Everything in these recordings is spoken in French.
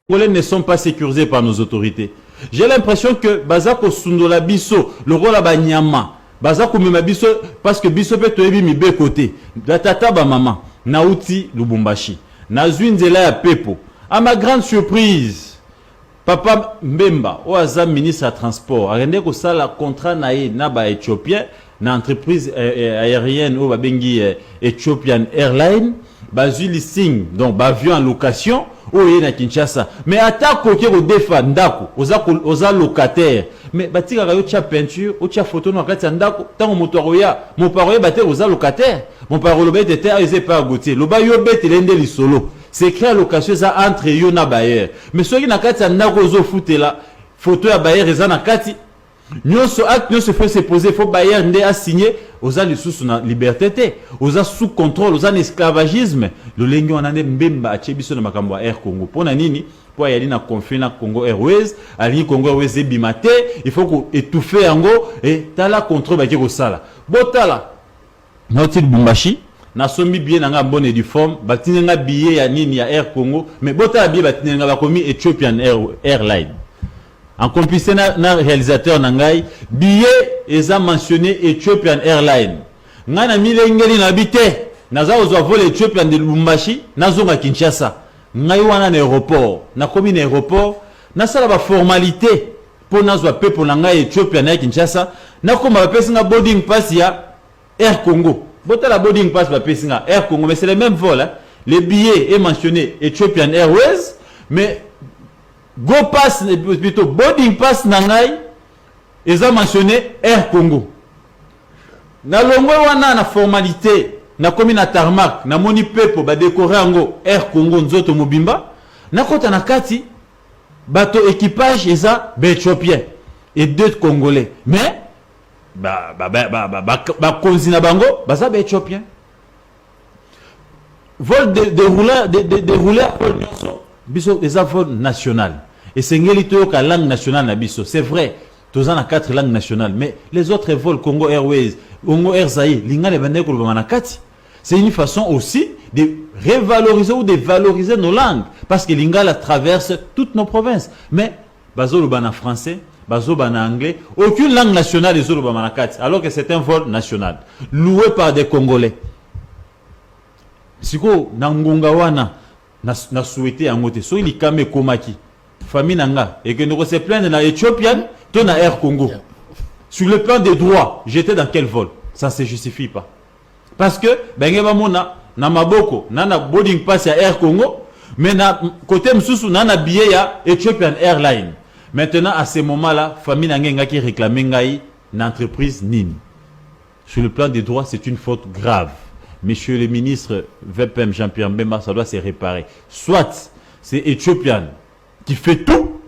Congolais ne sont pas sécurisés par nos autorités. J'ai l'impression que Bazako Sundola Bisso, le rôle à Banyama, Bazako Mema Bisso, parce que Bisso peut te mi be côté. La tata ba maman, Nauti Lubumbashi, Nazwinzela ya Pepo. À ma grande surprise, Papa Mbemba, Oaza ministre à transport, a rendu que ça la contrat naïe naba éthiopien, na entreprise aérienne ou babengi Ethiopian Airlines, bazui listing, donc avion en location, ou na Kinshasa. Mais attaque côté au défa ndako, oza locataire. Mais batika kayo tia peinture, ou tia photo no kati ndako, tango motoroya, mon paroya bate oza locataire. Mon parolo bete te aise pas gotier. Lo ba yo bete lende li solo. C'est créé à location ça entre yo na bailleur. Mais ceux qui na kati ndako ozo foutela, photo ya bailleur eza na kati. Nyonso acte nyonso faut se poser, faut bailleur nde a signé, oza lisusu na liberté te, oza sous contrôle, oza en esclavagisme. Le lengi wana nde Mbemba atie biso na makambo ya Air Congo. Pona nini? Po yali na conflit na Congo Airways, ali Congo Airways ebima te, il faut ko étouffer yango et tala contrôle ba ki ko sala. Botala. Nauti Lubumbashi na sombi bien nga bonne du forme, batine nga billet ya nini ya Air Congo, mais botala billet batine nga ba komi Ethiopian Airlines. En complicité na réalisateur nangai, billet eza mentionné Ethiopian Airlines. Nga na milengeli na bité, naza ozwa vol Ethiopian de Lubumbashi, nazonga Kinshasa. Ngai wana na aéroport, na komi na aéroport, na sala ba formalité pour nazwa pepo na ngai Ethiopian na Kinshasa, na koma ba pesi nga boarding pass ya Air Congo. Bota la boarding pass ba pesi nga Air Congo, mais c'est le même vol hein. Le billet est mentionné Ethiopian Airways, mais Go Pass, plutôt boarding pass nangai, ils ont mentionné Air Congo. Na longo wana na formalité, na komi na tarmac, na moni pepo ba décorer ango Air Congo nzoto mobimba, na kota na kati bato équipage eza ba éthiopien et deux congolais. Mais konzina bango baza ba éthiopien. Vol déroulé biso eza vol national. Et c'est la langue nationale na biso. C'est vrai, tous en a 4 langues nationales. Mais les autres vols, Congo Airways, Congo Air Zaï, c'est une façon aussi de revaloriser ou de valoriser nos langues. Parce que l'Ingala traverse toutes nos provinces. Mais, bazo en français, bazo en anglais, aucune langue nationale est manakati, alors que c'est un vol national. Loué par des Congolais. Siko, Nangunga wana, na souhaité en moté. So il kame komaki. Famille nanga. Et que nous se plaindre na Ethiopian, ton na Air Congo. Sur le plan des droits, j'étais dans quel vol? Ça ne se justifie pas. Parce que, ben mona, na maboko, na boarding pass à Air Congo, mais na côté msusu, na billet ya Ethiopian Airlines. Maintenant, à ce moment-là, famille nanga qui réclame ngai, l'entreprise nini. Sur le plan des droits, c'est une faute grave. Monsieur le ministre VPM Jean-Pierre Mbemba, ça doit se réparer. Soit c'est Ethiopian qui fait tout.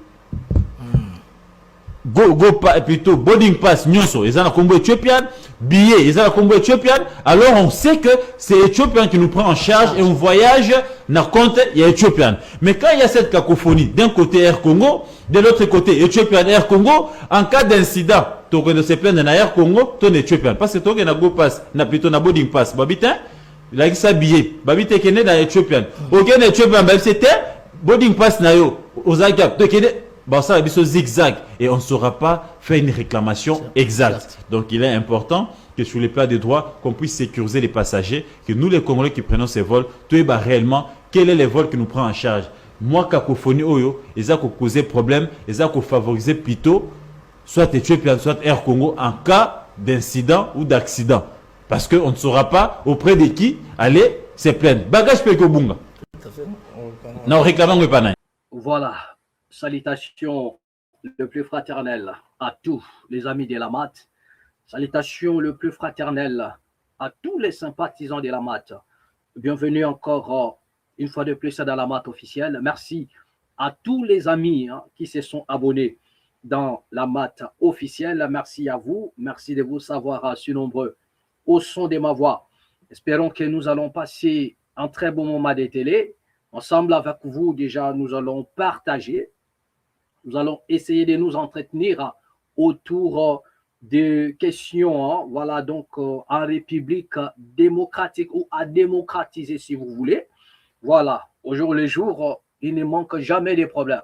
Plutôt boarding pass, nyonso, ils ont la combo éthiopienne, billet, ils ont la combo éthiopienne. Alors on sait que c'est Éthiopien qui nous prend en charge et on voyage dans compte, il y a Éthiopien. Mais quand il y a cette cacophonie, d'un côté Air Congo, de l'autre côté Éthiopien Air Congo, en cas d'incident, tu ne se plaindre dans Air Congo, tu es Éthiopien. Parce que tu as go pass, plutôt na boarding pass, babitin, il a ça billet, babitin qui est dans Éthiopien. Aucun Éthiopien, c'était boarding pass na yo, aux agap, tu es bon, ça va zigzag et on ne saura pas faire une réclamation exacte. Donc il est important que sur les plans des droits, qu'on puisse sécuriser les passagers, que nous les Congolais qui prenons ces vols, tu sais réellement quel est le vol qui nous prend en charge. Moi, cacophonie oyo, ils ont causé problème, ils ont favorisé plutôt soit Éthiopien, soit Air Congo en cas d'incident ou d'accident. Parce qu'on ne saura pas auprès de qui aller se plaindre. Bagage Pekobunga. Non, réclamons pas. Voilà. Salutations le plus fraternel à tous les amis de la MAT. Salutations le plus fraternel à tous les sympathisants de la MAT. Bienvenue encore une fois de plus dans la MAT officielle. Merci à tous les amis qui se sont abonnés dans la MAT officielle. Merci à vous. Merci de vous savoir si nombreux au son de ma voix. Espérons que nous allons passer un très bon moment de télé. Ensemble avec vous, déjà, nous allons partager. Nous allons essayer de nous entretenir autour de questions, voilà, donc en République démocratique ou à démocratiser si vous voulez. Voilà, au jour le jour, Il ne manque jamais de problèmes.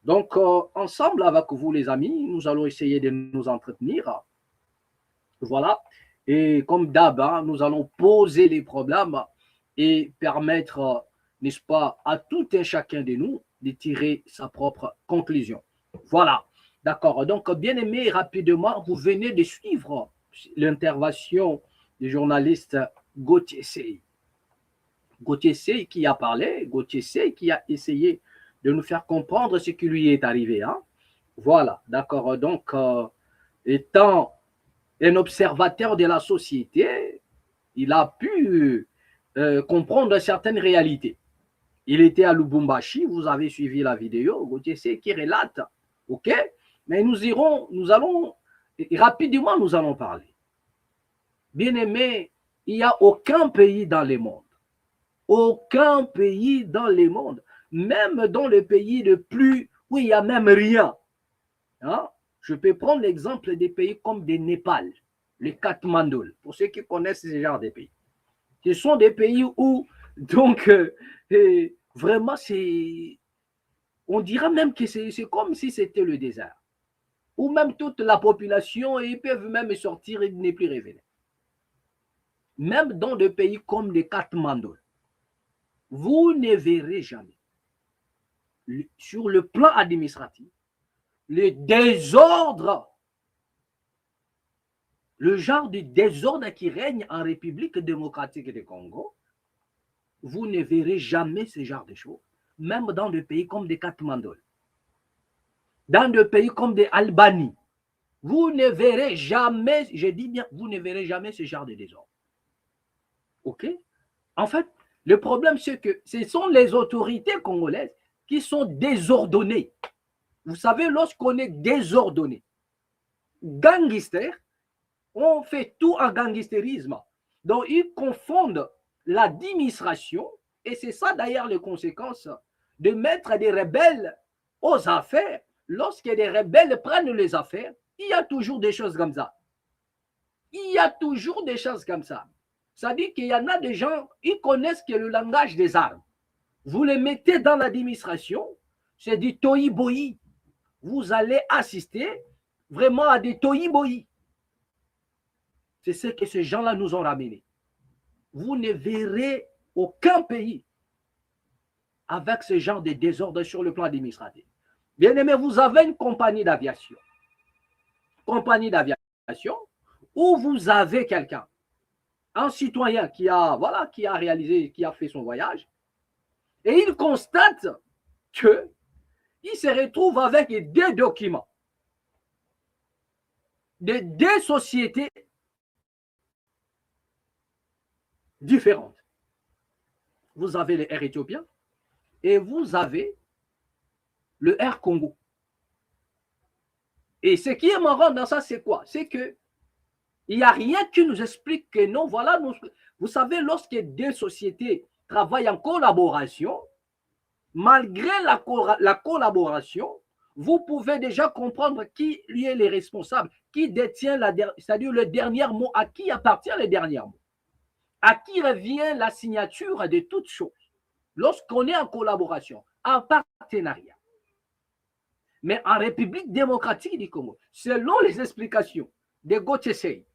Donc, ensemble avec vous, les amis, nous allons essayer de nous entretenir. Voilà. Et comme d'hab, hein, nous allons poser les problèmes et permettre, n'est-ce pas, à tout un chacun de nous de tirer sa propre conclusion. Voilà. D'accord. Donc, bien aimé, rapidement, vous venez de suivre l'intervention du journaliste Gauthier Sey. Gauthier Sey qui a parlé, Gauthier Sey qui a essayé de nous faire comprendre ce qui lui est arrivé. Hein. Voilà. D'accord. Donc, étant un observateur de la société, il a pu comprendre certaines réalités. Il était à Lubumbashi, vous avez suivi la vidéo, Gauthier Sey qui relate, ok? Mais nous allons, rapidement nous allons parler. Bien aimé, il n'y a aucun pays dans le monde, aucun pays dans le monde, même dans le pays le plus, où il n'y a même rien. Hein? Je peux prendre l'exemple des pays comme le Népal, le Katmandou, pour ceux qui connaissent ce genre de pays. Ce sont des pays où, donc, vraiment, on dira même que c'est comme si c'était le désert. Où même toute la population, ils peuvent même sortir et ne plus revenir. Même dans des pays comme le Katmandou, vous ne verrez jamais, sur le plan administratif, le désordre, le genre de désordre qui règne en République démocratique du Congo, vous ne verrez jamais ce genre de choses, même dans des pays comme des Katmandou, dans des pays comme des Albanie, vous ne verrez jamais, je dis bien, vous ne verrez jamais ce genre de désordre. Ok? En fait, le problème, c'est que ce sont les autorités congolaises qui sont désordonnées. Vous savez, lorsqu'on est désordonné, gangster, on fait tout en gangstérisme. Donc, ils confondent l'administration, et c'est ça d'ailleurs les conséquences de mettre des rebelles aux affaires. Lorsque des rebelles prennent les affaires, il y a toujours des choses comme ça. Il y a toujours des choses comme ça. Ça dit qu'il y en a des gens, ils connaissent que le langage des armes. Vous les mettez dans l'administration, c'est du toyi-boyi. Vous allez assister vraiment à des toyi-boyi. C'est ce que ces gens-là nous ont ramené. Vous ne verrez aucun pays avec ce genre de désordre sur le plan administratif. Bien aimé, vous avez une compagnie d'aviation. Compagnie d'aviation où vous avez quelqu'un, un citoyen qui a, voilà, qui a réalisé, qui a fait son voyage, et il constate que il se retrouve avec des documents de deux sociétés différentes. Vous avez le Air Éthiopien et vous avez le Air Congo. Et ce qui est marrant dans ça, c'est quoi? C'est que il n'y a rien qui nous explique que non, voilà, vous savez, lorsque deux sociétés travaillent en collaboration, malgré la collaboration, vous pouvez déjà comprendre qui lui est le responsable, qui détient c'est-à-dire le dernier mot, à qui appartient le dernier mot, à qui revient la signature de toutes choses, lorsqu'on est en collaboration, en partenariat. Mais en République démocratique du Congo, selon les explications de Gauthier Sey,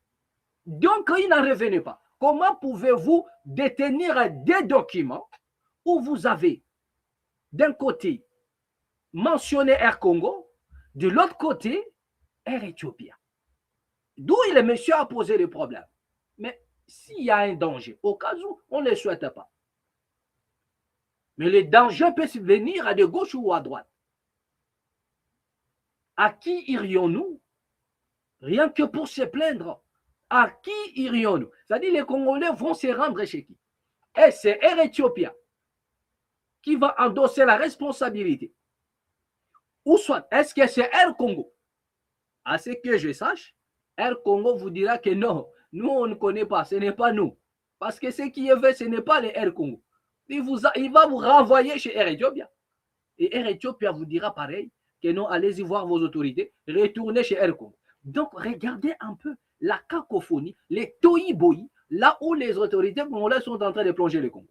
donc il n'en revenait pas. Comment pouvez-vous détenir des documents où vous avez d'un côté mentionné Air Congo, de l'autre côté Air Éthiopien? D'où le monsieur a posé le problème. Mais s'il y a un danger, au cas où on ne le souhaite pas, mais le danger peut venir à de gauche ou à droite. À qui irions-nous? Rien que pour se plaindre. À qui irions-nous? C'est-à-dire les Congolais vont se rendre chez qui? Et c'est Air Éthiopien qui va endosser la responsabilité. Ou soit, est-ce que c'est Air Congo? À ce que je sache, Air Congo vous dira que non, nous on ne connaît pas, ce n'est pas nous. Parce que ce qui est fait, ce n'est pas les Air Congo. Il va vous renvoyer chez Air Éthiopien. Et Air Éthiopien vous dira pareil, que non, allez-y voir vos autorités, retournez chez Air Congo. Donc, regardez un peu la cacophonie, les toyi-boyi, là où les autorités congolaises sont en train de plonger le Congo.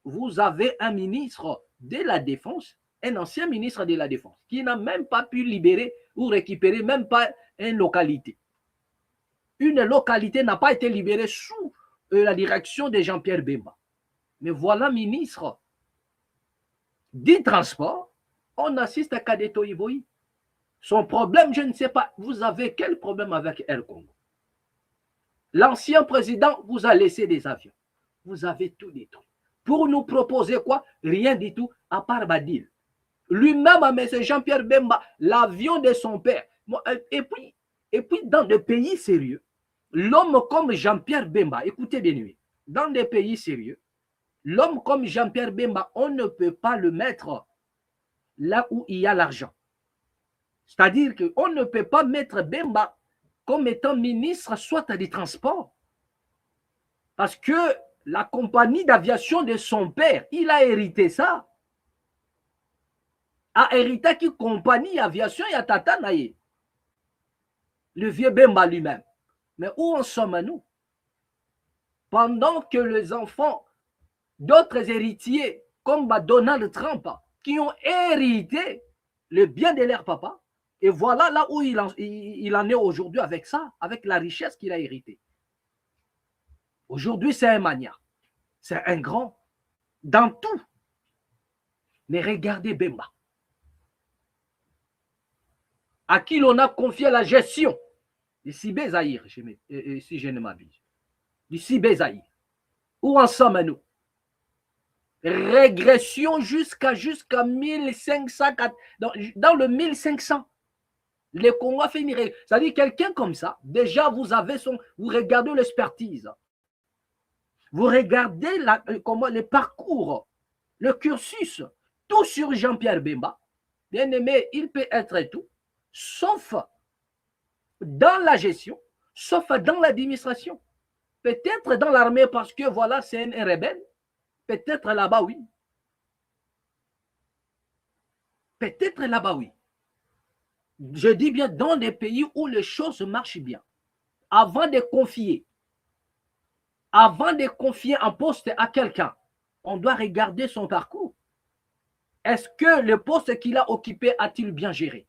Vous avez un ministre de la Défense, un ancien ministre de la Défense, qui n'a même pas pu libérer ou récupérer même pas une localité. Une localité n'a pas été libérée sous la direction de Jean-Pierre Bemba. Mais voilà, ministre du Transport, on assiste à Kadeto Ivoyi. Son problème, je ne sais pas, vous avez quel problème avec Air Congo? L'ancien président vous a laissé des avions. Vous avez tout détruit. Pour nous proposer quoi? Rien du tout, à part Badil. Lui-même, M. Jean-Pierre Bemba, l'avion de son père. Et puis, dans des pays sérieux, l'homme comme Jean-Pierre Bemba, écoutez bien, dans des pays sérieux, l'homme comme Jean-Pierre Bemba, on ne peut pas le mettre là où il y a l'argent. C'est-à-dire qu'on ne peut pas mettre Bemba comme étant ministre soit des transports. Parce que la compagnie d'aviation de son père, il a hérité ça. A hérité qui compagnie d'aviation et à Tata Naye. Le vieux Bemba lui-même. Mais où en sommes-nous? Pendant que les enfants d'autres héritiers, comme Donald Trump, qui ont hérité le bien de leur papa, et voilà là où il en est aujourd'hui avec ça, avec la richesse qu'il a héritée. Aujourd'hui, c'est un mania. C'est un grand dans tout. Mais regardez Bemba, à qui l'on a confié la gestion du Sibé Zahir, si je ne m'abuse. Du Sibé Zahir. Où en sommes-nous? Régression jusqu'à 1500, dans le 1500. Le Congo a fait une régression. C'est-à-dire quelqu'un comme ça, déjà vous regardez l'expertise. Vous regardez le parcours, le cursus, tout sur Jean-Pierre Bemba. Bien aimé, il peut être tout, sauf dans la gestion, sauf dans l'administration. Peut-être dans l'armée parce que voilà, c'est un rebelle. Peut-être là-bas, oui. Peut-être là-bas, oui. Je dis bien dans des pays où les choses marchent bien. Avant de confier un poste à quelqu'un, on doit regarder son parcours. Est-ce que le poste qu'il a occupé a-t-il bien géré?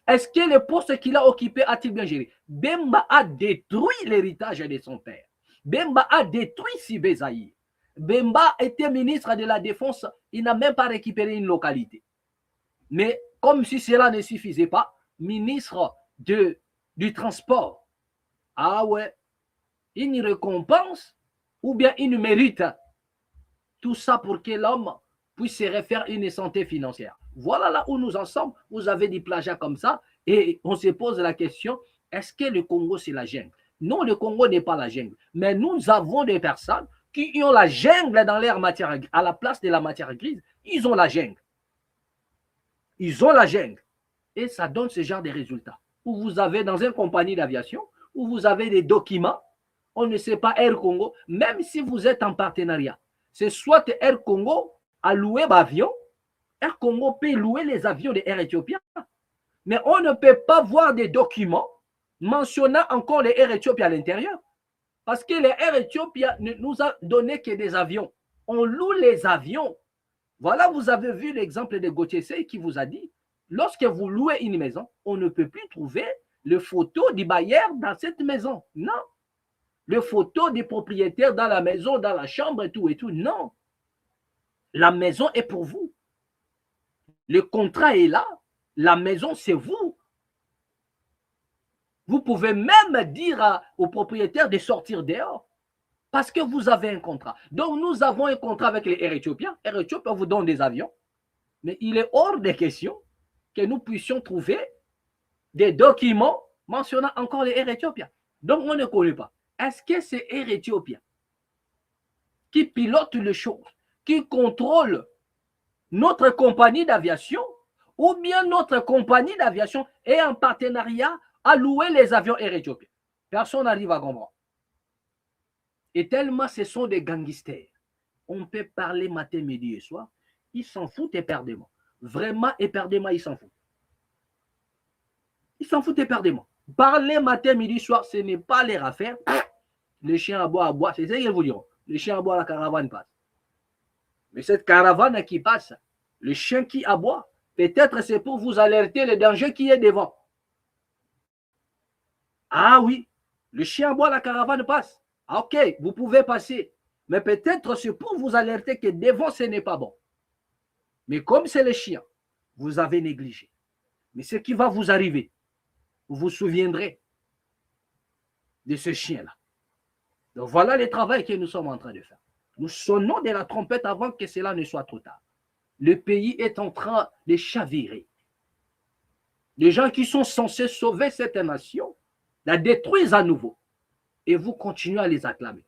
Est-ce que le poste qu'il a occupé a-t-il bien géré? Bemba a détruit l'héritage de son père. Bemba a détruit Sibé Zahir. Bemba était ministre de la Défense, il n'a même pas récupéré une localité. Mais comme si cela ne suffisait pas, ministre du Transport, ah ouais, une récompense ou bien une mérite. Tout ça pour que l'homme puisse se refaire une santé financière. Voilà là où nous en sommes. Vous avez des plagiats comme ça et on se pose la question, est-ce que le Congo c'est la jungle? Non, le Congo n'est pas la jungle. Mais nous avons des personnes qui ont la jungle dans leur matière, à la place de la matière grise, ils ont la jungle. Ils ont la jungle. Et ça donne ce genre de résultats. Où vous avez dans une compagnie d'aviation, où vous avez des documents, on ne sait pas Air Congo, même si vous êtes en partenariat. C'est soit Air Congo a loué l'avion, Air Congo peut louer les avions de Air Ethiopia, mais on ne peut pas voir des documents mentionnant encore les Air Ethiopia à l'intérieur. Parce que les Air Ethiopia ne nous a donné que des avions. On loue les avions. Voilà, vous avez vu l'exemple de Gauthier Sey qui vous a dit, lorsque vous louez une maison, on ne peut plus trouver les photos du bailleur dans cette maison. Non. Les photos des propriétaires dans la maison, dans la chambre et tout, non. La maison est pour vous. Le contrat est là. La maison, c'est vous. Vous pouvez même dire aux propriétaires de sortir dehors parce que vous avez un contrat. Donc, nous avons un contrat avec les Air Éthiopiens. Air Éthiopien vous donne des avions. Mais il est hors de question que nous puissions trouver des documents mentionnant encore les Air Éthiopiens. Donc, on ne connaît pas. Est-ce que c'est Air Éthiopien qui pilote les choses, qui contrôle notre compagnie d'aviation ou bien notre compagnie d'aviation est en partenariat à louer les avions Air Éthiopien? Personne n'arrive à comprendre. Et tellement ce sont des gangsters. On peut parler matin, midi et soir. Ils s'en foutent éperdument. Vraiment éperdument, ils s'en foutent. Ils s'en foutent éperdument. Parler matin, midi, soir, ce n'est pas leur affaire. Les chiens à bois, c'est ça qu'ils vous diront. Les chiens à bois, la caravane passe. Mais cette caravane qui passe, le chien qui aboie, peut-être c'est pour vous alerter le danger qui est devant. Ah oui, le chien aboie, la caravane passe. Ah, ok, vous pouvez passer. Mais peut-être c'est pour vous alerter que devant, ce n'est pas bon. Mais comme c'est le chien, vous avez négligé. Mais ce qui va vous arriver, vous vous souviendrez de ce chien-là. Donc voilà le travail que nous sommes en train de faire. Nous sonnons de la trompette avant que cela ne soit trop tard. Le pays est en train de chavirer. Les gens qui sont censés sauver cette nation la détruisent à nouveau. Et vous continuez à les acclamer.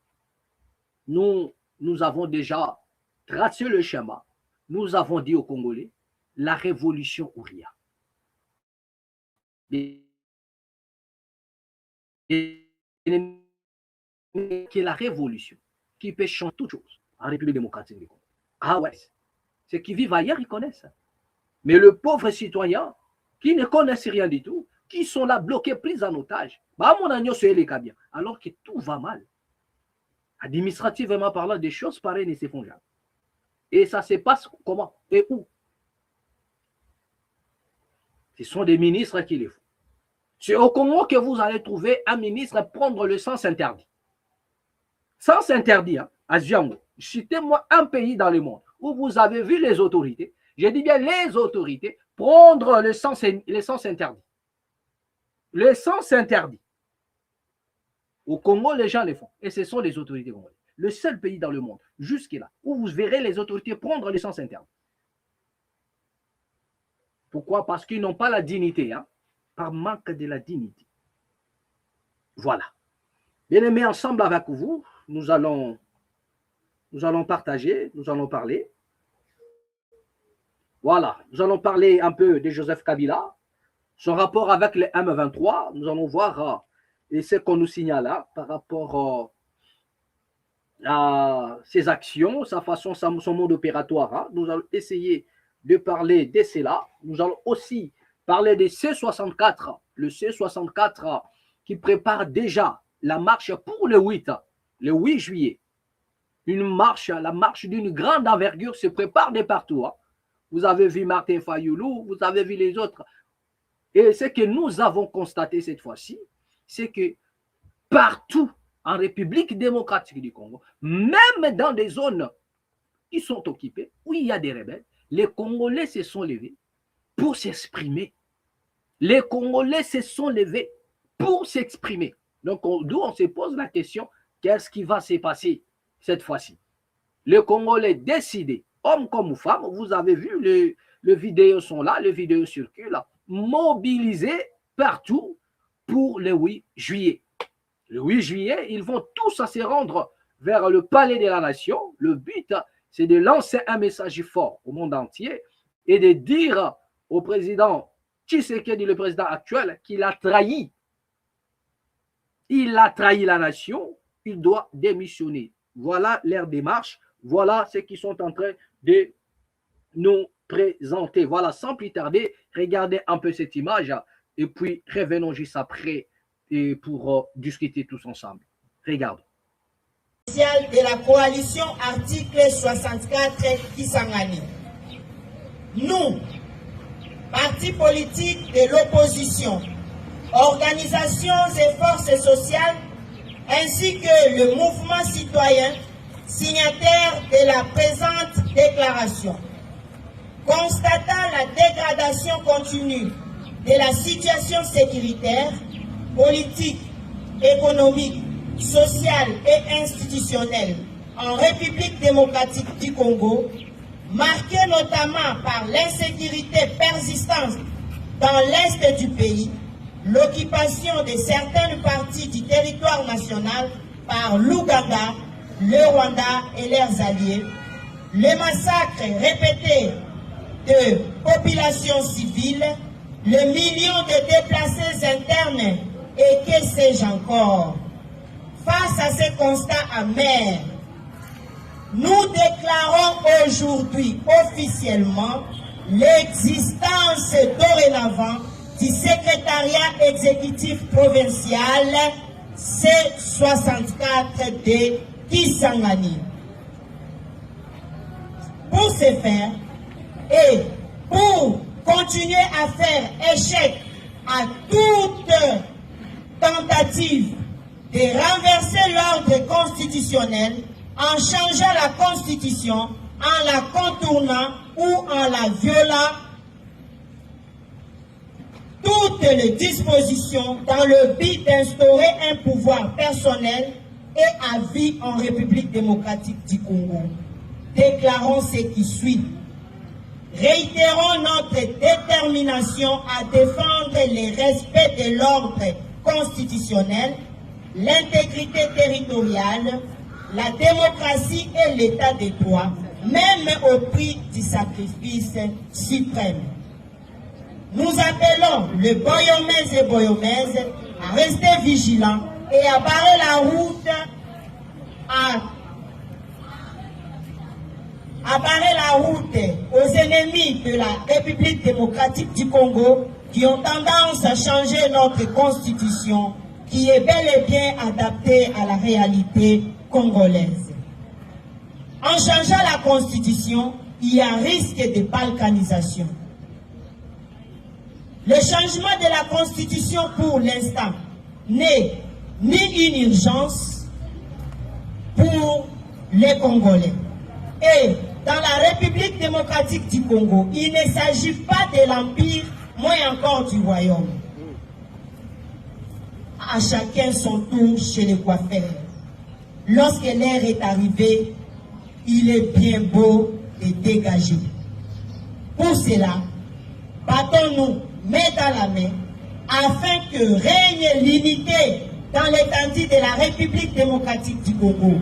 Nous avons déjà tracé le schéma. Nous avons dit aux Congolais, la révolution ou rien. Qui est la révolution qui peut changer toute chose en République démocratique du Congo. Ah ouais, ceux qui vivent ailleurs, ils connaissent. Mais le pauvre citoyen qui ne connaissent rien du tout, qui sont là bloqués, pris en otage, bah mon agneau c'est les bien, alors que tout va mal. Administrativement parlant, des choses pareilles ne se font jamais. Et ça se passe comment et où? Ce sont des ministres qui les font. C'est au Congo que vous allez trouver un ministre prendre le sens interdit. Sens interdit, hein, à Ziango. Citez-moi un pays dans le monde où vous avez vu les autorités, je dis bien les autorités, prendre le sens interdit. Le sens interdit. Au Congo, les gens les font. Et ce sont les autorités congolaises. Le seul pays dans le monde, jusque-là, où vous verrez les autorités prendre le sens interdit. Pourquoi? Parce qu'ils n'ont pas la dignité, hein, par manque de la dignité. Voilà. Bien aimés, ensemble avec vous, nous allons partager, nous allons parler. Voilà, nous allons parler un peu de Joseph Kabila, son rapport avec les M23. Nous allons voir et ce qu'on nous signale là par rapport à ses actions, sa façon, son mode opératoire. Hein. Nous allons essayer de parler de cela. Nous allons aussi parler des C64, le C64 qui prépare déjà la marche pour le 8 juillet. Une marche, la marche d'une grande envergure se prépare de partout. Hein. Vous avez vu Martin Fayoulou, vous avez vu les autres. Et ce que nous avons constaté cette fois-ci, c'est que partout en République démocratique du Congo, même dans des zones qui sont occupées, où il y a des rebelles, les Congolais se sont levés pour s'exprimer. Les Congolais se sont levés pour s'exprimer. Donc, d'où on se pose la question, qu'est-ce qui va se passer cette fois-ci? Les Congolais décidés, hommes comme femmes, vous avez vu, les vidéos sont là, les vidéos circulent, mobilisés partout pour le 8 juillet. Le 8 juillet, ils vont tous se rendre vers le palais de la nation. Le but, c'est de lancer un message fort au monde entier et de dire au président Tshisekedi, le président actuel, qu'il a trahi. Il a trahi la nation, il doit démissionner. Voilà leur démarche, voilà ce qu'ils sont en train de nous présenter. Voilà, sans plus tarder, regardez un peu cette image et puis revenons juste après et pour discuter tous ensemble. Regardons. De la coalition article 64 Kisangani. Nous, partis politiques de l'opposition, organisations et forces sociales, ainsi que le mouvement citoyen, signataire de la présente déclaration. Constatant la dégradation continue de la situation sécuritaire, politique, économique, sociale et institutionnelle en République démocratique du Congo, marquée notamment par l'insécurité persistante dans l'est du pays, l'occupation de certaines parties du territoire national par l'Ouganda, le Rwanda et leurs alliés, les massacres répétés de populations civiles, les millions de déplacés internes et que sais-je encore. Face à ces constats amers, nous déclarons aujourd'hui officiellement l'existence dorénavant du secrétariat exécutif provincial C64 de Kisangani. Pour ce faire, et pour continuer à faire échec à toute tentative de renverser l'ordre constitutionnel en changeant la constitution, en la contournant ou en la violant, toutes les dispositions dans le but d'instaurer un pouvoir personnel et à vie en République démocratique du Congo. Déclarons ce qui suit. Réitérons notre détermination à défendre le respect de l'ordre constitutionnel, l'intégrité territoriale, la démocratie et l'état de droit, même au prix du sacrifice suprême. Nous appelons le Boyomèse et Boyomèse à rester vigilants et à barrer la route aux ennemis de la République démocratique du Congo qui ont tendance à changer notre constitution qui est bel et bien adaptée à la réalité congolaise. En changeant la constitution, il y a risque de balkanisation. Le changement de la constitution pour l'instant n'est ni une urgence pour les Congolais. Et dans la République démocratique du Congo, il ne s'agit pas de l'Empire, moins encore du Royaume. À chacun son tour chez les coiffeurs. Lorsque l'heure est arrivée, il est bien beau de dégager. Pour cela, battons-nous main dans la main afin que règne l'unité dans l'étendue de la République démocratique du Congo.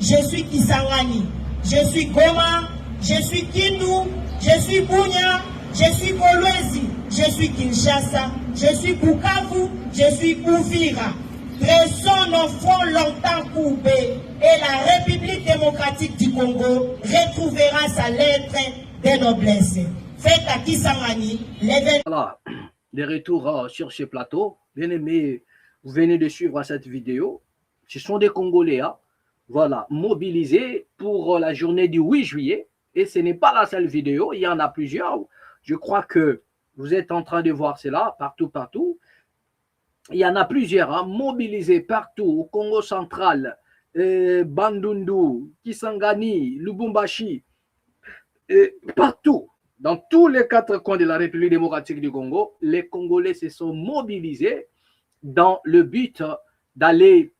Je suis Kisangani, je suis Goma, je suis Kindu, je suis Bunya, je suis Kolwezi, je suis Kinshasa, je suis Bukavu, je suis Uvira. Dressons nos fronts longtemps courbés et la République démocratique du Congo retrouvera sa lettre de noblesse. Faites à Kisangani l'événement. Voilà, des retours sur ce plateau. Bien aimé, vous venez de suivre cette vidéo. Ce sont des Congolais, voilà, mobilisés pour la journée du 8 juillet. Et ce n'est pas la seule vidéo, il y en a plusieurs. Je crois que vous êtes en train de voir cela partout. Il y en a plusieurs mobilisés partout au Congo central, Bandundu, Kisangani, Lubumbashi, partout. Dans tous les 4 coins de la République démocratique du Congo, les Congolais se sont mobilisés dans le but d'aller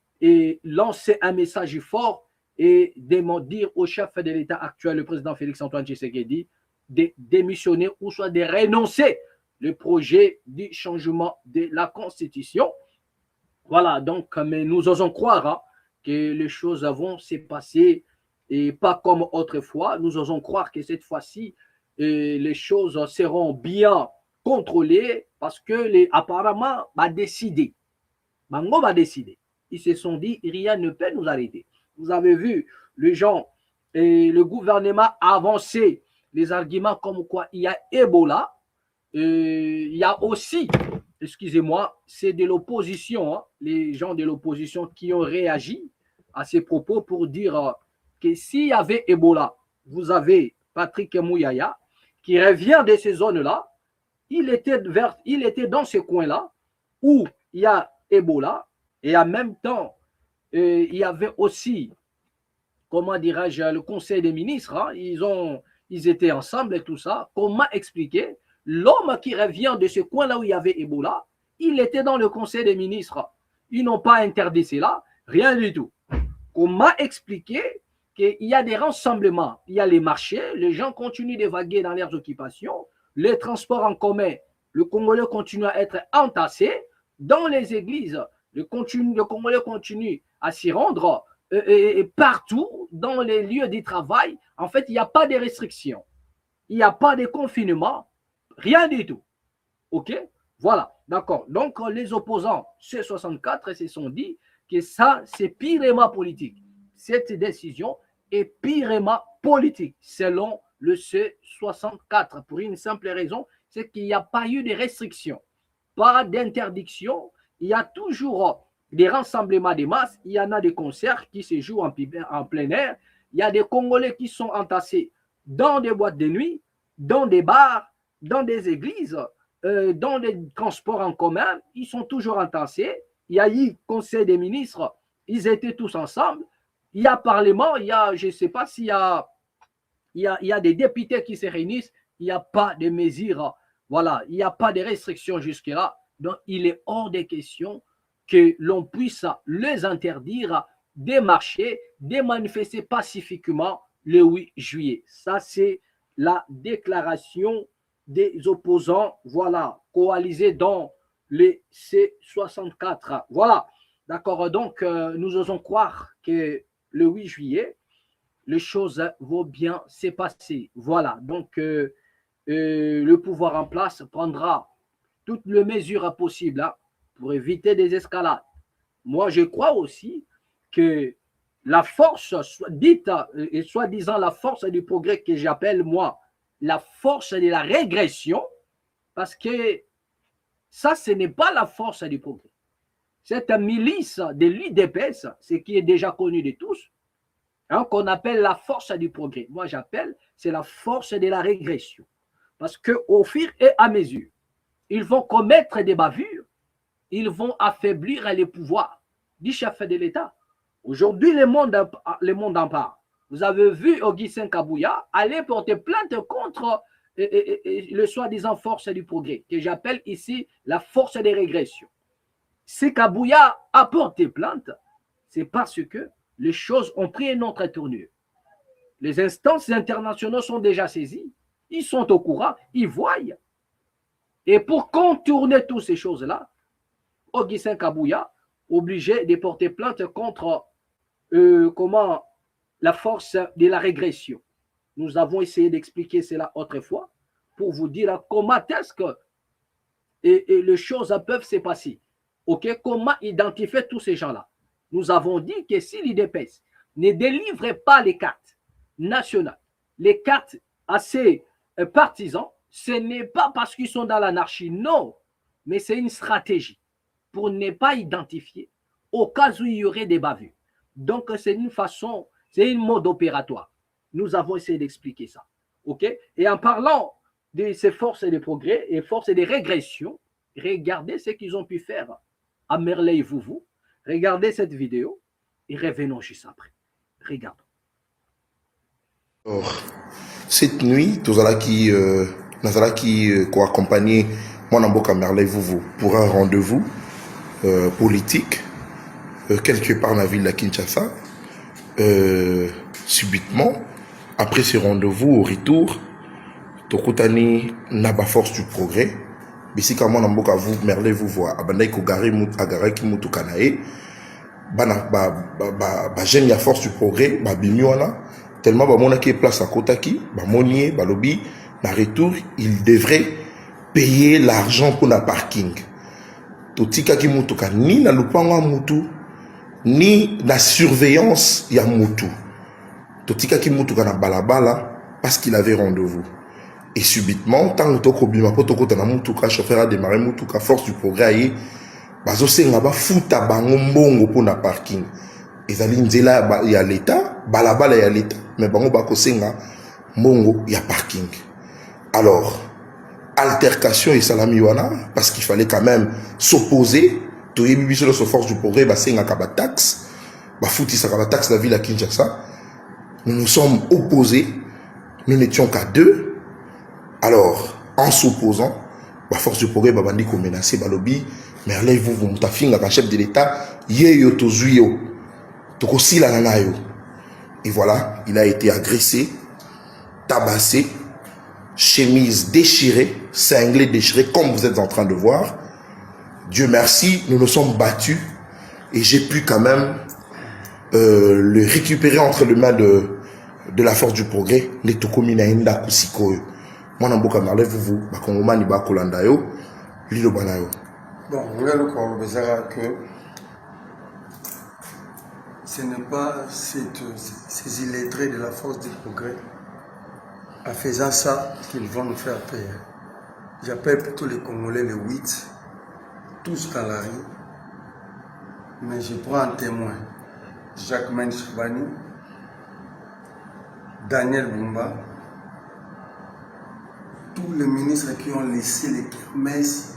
lancer un message fort et de dire au chef de l'État actuel, le président Félix-Antoine Tshisekedi, de démissionner ou soit de renoncer le projet du changement de la Constitution. Voilà, donc, mais nous osons croire que les choses vont se passer et pas comme autrefois. Nous osons croire que cette fois-ci, les choses seront bien contrôlées parce que apparemment, va décider. Bango va décider. Ils se sont dit, rien ne peut nous arrêter. Vous avez vu, les gens et le gouvernement avancer les arguments comme quoi il y a Ebola. Il y a aussi, excusez-moi, c'est de l'opposition, les gens de l'opposition qui ont réagi à ces propos pour dire que s'il y avait Ebola, vous avez Patrick Mouyaya qui revient de ces zones-là, il était dans ce coin-là où il y a Ebola et en même temps, il y avait aussi, comment dirais-je, le Conseil des ministres, ils étaient ensemble et tout ça. Comment expliquer? L'homme qui revient de ce coin-là où il y avait Ebola, il était dans le Conseil des ministres. Ils n'ont pas interdit cela, rien du tout. Comment expliquer qu'il y a des rassemblements, il y a les marchés, les gens continuent de vaguer dans leurs occupations, les transports en commun, le Congolais continue à être entassé, dans les églises, le Congolais continue à s'y rendre, et partout, dans les lieux de travail, en fait, il n'y a pas de restrictions, il n'y a pas de confinement, rien du tout. OK? Voilà, d'accord. Donc, les opposants, C64, se sont dit que ça, c'est purement politique. Cette décision est purement politique, selon le C64, pour une simple raison, c'est qu'il n'y a pas eu de restrictions, pas d'interdiction. Il y a toujours des rassemblements de masse, il y en a des concerts qui se jouent en plein air, il y a des Congolais qui sont entassés dans des boîtes de nuit, dans des bars, dans des églises, dans des transports en commun. Ils sont toujours entassés. Il y a eu conseil des ministres, ils étaient tous ensemble. Il y a parlement, il y a, je ne sais pas s'il y a, il y a des députés qui se réunissent. Il n'y a pas de mesures, voilà, il n'y a pas de restrictions jusque-là. Donc, il est hors de question que l'on puisse les interdire de marcher, de manifester pacifiquement le 8 juillet. Ça, c'est la déclaration des opposants, voilà, coalisés dans les C64. Voilà, d'accord. Donc, nous osons croire que le 8 juillet, les choses vont bien se passer. Voilà, donc le pouvoir en place prendra toutes les mesures possibles pour éviter des escalades. Moi, je crois aussi que la force dite et soi-disant la force du progrès que j'appelle moi la force de la régression, parce que ça, ce n'est pas la force du progrès. Cette milice de l'UDPS, ce qui est déjà connu de tous, qu'on appelle la force du progrès. Moi, j'appelle, c'est la force de la régression. Parce qu'au fur et à mesure, ils vont commettre des bavures, ils vont affaiblir les pouvoirs du chef de l'État. Aujourd'hui, le monde en parle. Vous avez vu Augustin Kabouya aller porter plainte contre le soi-disant force du progrès, que j'appelle ici la force des régressions. Si Kabouya a porté plainte, c'est parce que les choses ont pris une autre tournure. Les instances internationales sont déjà saisies, ils sont au courant, ils voient. Et pour contourner toutes ces choses-là, Augustin Kabouya obligé de porter plainte contre la force de la régression. Nous avons essayé d'expliquer cela autrefois pour vous dire comment est-ce que les choses peuvent se passer. Okay? Comment identifier tous ces gens-là. Nous avons dit que si l'IDPS ne délivrait pas les cartes nationales, les cartes à ses partisans, ce n'est pas parce qu'ils sont dans l'anarchie, non, mais c'est une stratégie pour ne pas identifier au cas où il y aurait des bavures. Donc, c'est une façon, c'est une mode opératoire. Nous avons essayé d'expliquer ça. Okay? Et en parlant de ces forces de progrès et forces de régression, regardez ce qu'ils ont pu faire à Merveille-Vouvou. Regardez cette vidéo et revenons juste après. Regardons. Alors, cette nuit, nous allons accompagner mon amboka Merveille-Vouvou pour un rendez-vous politique quelque part dans la ville de Kinshasa. Subitement, après ce rendez-vous, au retour, Tokutani n'a pas force du progrès. Bisika mon amboka vous Merveille-Vouvou abandai ko gari ki mutu kanae. J'aime la force du progrès, tellement mon qui est place à Kotaki, monier, lobby, na retour, il devrait payer l'argent pour la parking. Totika ki mutuka ni na lupanga mutu ni la surveillance ya mutu. Totika ki mutuka na balabala parce qu'il avait rendez-vous. Et subitement, tant que toko bima po toko na mutuka chauffeur a démarré mutuka force du progrès bazo senga ba futa bango mbongo pour na parking. Ezali nzela ya l'état, balabala ya l'état, mais bango bako senga mbongo ya parking. Alors altercation et salami wana parce qu'il fallait quand même s'opposer. To yebi sur la force du progrès ba senga ka ba taxe, ba futi sa ka ba taxe la ville à Kinshasa. Nous nous sommes opposés, nous n'étions qu'à deux. Alors en s'opposant, ba force du progrès ba bandi ko menacer ba lobby, mais là vous mutafinga ka chef de l'état yeyo to zuyo. To ko sila nanayo. Et voilà, il a été agressé, tabassé, chemise déchirée, cinglé déchiré, comme vous êtes en train de voir. Dieu merci, nous nous sommes battus et j'ai pu quand même le récupérer entre les mains de la force du progrès. Les tokomina inda kusikoyo. Moi namboka Merveille-Vouvou, bakongomani bakolanda yo, lilo banayo. Bon, regarde que ce n'est pas ces illettrés de la force du progrès en faisant ça qu'ils vont nous faire payer. J'appelle plutôt les Congolais le 8, tous dans la rue, mais je prends un témoin, Jacques Menchibani, Daniel Bumba, tous les ministres qui ont laissé les kermesses,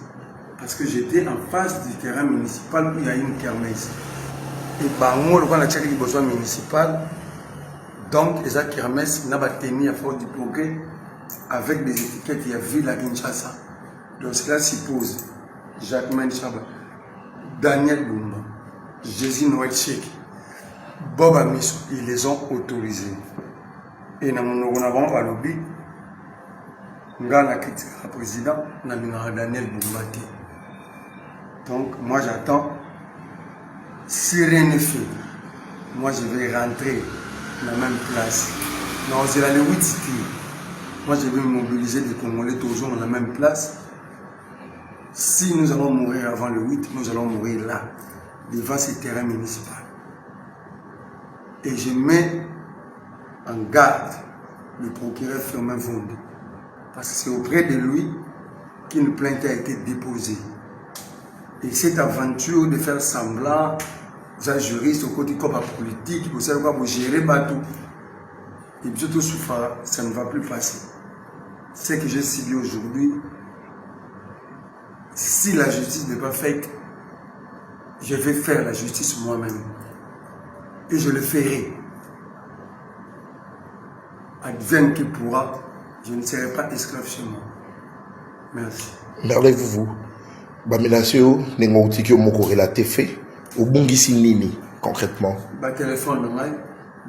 parce que j'étais en face du terrain municipal où il y a une kermesse. Et bango, le roi a besoin municipal, donc les kermesses n'a pas tenu à force du progrès avec des étiquettes, il y a vu la Kinshasa. Donc cela suppose Jacques Menchaba, Daniel Bumba, Jésus Noël Chek, Bob Amiso, ils les ont autorisés. Et dans mon lobby, nous avons critiqué le président, nous avons Daniel Bumba. Donc moi j'attends, si rien n'est fait, moi je vais rentrer dans la même place. Non, c'est là les 8 cités. Moi je vais mobiliser les Congolais toujours dans la même place. Si nous allons mourir avant le 8, nous allons mourir là, devant ces terrains municipaux. Et je mets en garde le procureur Firmin Vondi, parce que c'est auprès de lui qu'une plainte a été déposée. Et cette aventure de faire semblant, un juriste au côté comme politique, vous savez quoi, vous gérez tout. Et bien tout souffrant, ça ne va plus passer. Ce que j'ai subi aujourd'hui, si la justice n'est pas faite, je vais faire la justice moi-même. Et je le ferai. Advienne qui pourra, je ne serai pas esclave chez moi. Merci. Merlez-vous. Bamélasio, n'engouti que mon corrélaté fait. Au bon nini, concrètement. Bah, téléphone,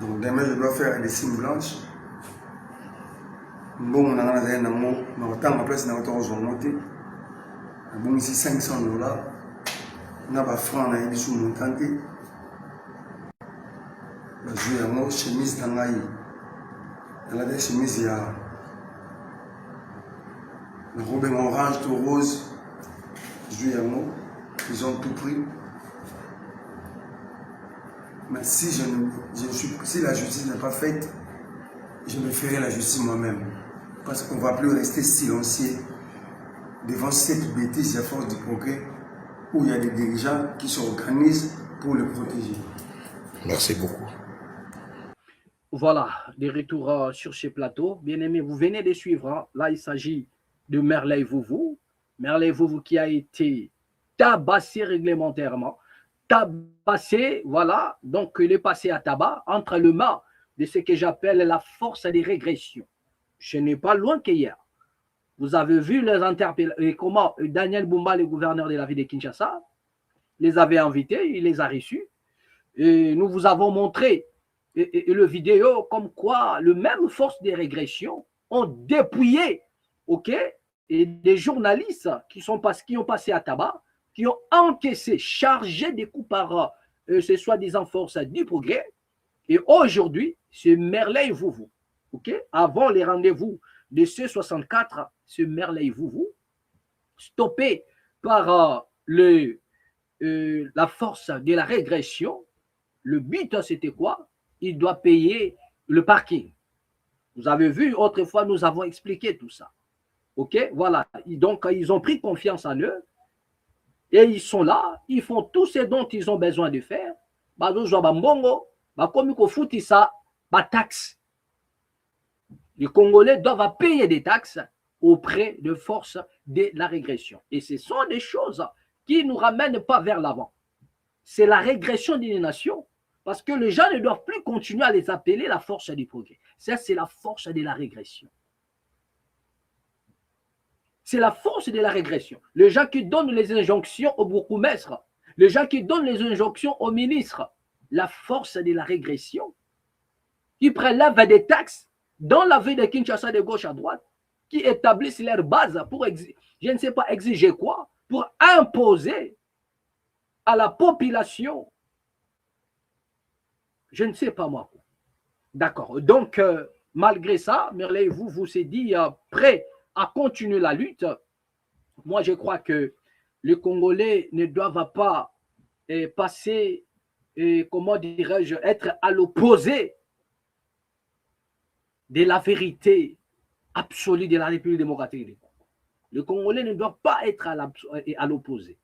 donc demain je dois faire des signes blanches. Bon, on a un mot, mais autant ma place, on a autant remonté. Bon, ici $500. On a pas franc, on a eu sous mon tanté. Bah, je vais à chemise dans la dans la chemise, il y a le robe orange, tout rose. Je vais à ils ont tout pris. Mais si, si la justice n'est pas faite, je me ferai la justice moi-même. Parce qu'on ne va plus rester silencieux devant cette bêtise à force du progrès où il y a des dirigeants qui s'organisent pour le protéger. Merci beaucoup. Voilà, des retours sur ce plateau. Bien aimé, vous venez de suivre. Hein. Là, il s'agit de Merley Vouvou. Merley Vouvou qui a été tabassé réglementairement. Tabassé, voilà. Donc, il est passé à tabac entre les mains de ce que j'appelle la force des régressions. Je n'ai pas loin qu'hier. Vous avez vu les interpellations, comment Daniel Bumba, le gouverneur de la ville de Kinshasa, les avait invités, il les a reçus. Et nous vous avons montré le vidéo comme quoi le même force des régressions ont dépouillé, ok, et des journalistes qui ont passé à tabac, qui ont encaissé, chargé des coups par ces soi-disant forces du progrès. Et aujourd'hui, c'est Merley Vouvou, ok, avant les rendez-vous de ce 64, ce Merley Vouvou, stoppé par la force de la régression. Le but, c'était quoi? Il doit payer le parking. Vous avez vu, autrefois, nous avons expliqué tout ça. OK? Voilà. Donc, ils ont pris confiance en eux et ils sont là. Ils font tout ce dont ils ont besoin de faire. Les Congolais doivent payer des taxes auprès de forces de la régression. Et ce sont des choses qui ne nous ramènent pas vers l'avant. C'est la régression d'une nation. Parce que les gens ne doivent plus continuer à les appeler la force du progrès. Ça, c'est la force de la régression. C'est la force de la régression. Les gens qui donnent les injonctions aux bourgmestres, les gens qui donnent les injonctions aux ministres, la force de la régression, qui prélèvent des taxes dans la ville de Kinshasa de gauche à droite, qui établissent leur base pour, je ne sais pas, exiger quoi, pour imposer à la population. Je ne sais pas moi. D'accord. Donc, malgré ça, Merley, vous s'est dit prêt à continuer la lutte. Moi, je crois que les Congolais ne doivent pas passer, comment dirais-je, être à l'opposé de la vérité absolue de la République démocratique du Congo. Les Congolais ne doivent pas être à l'opposé.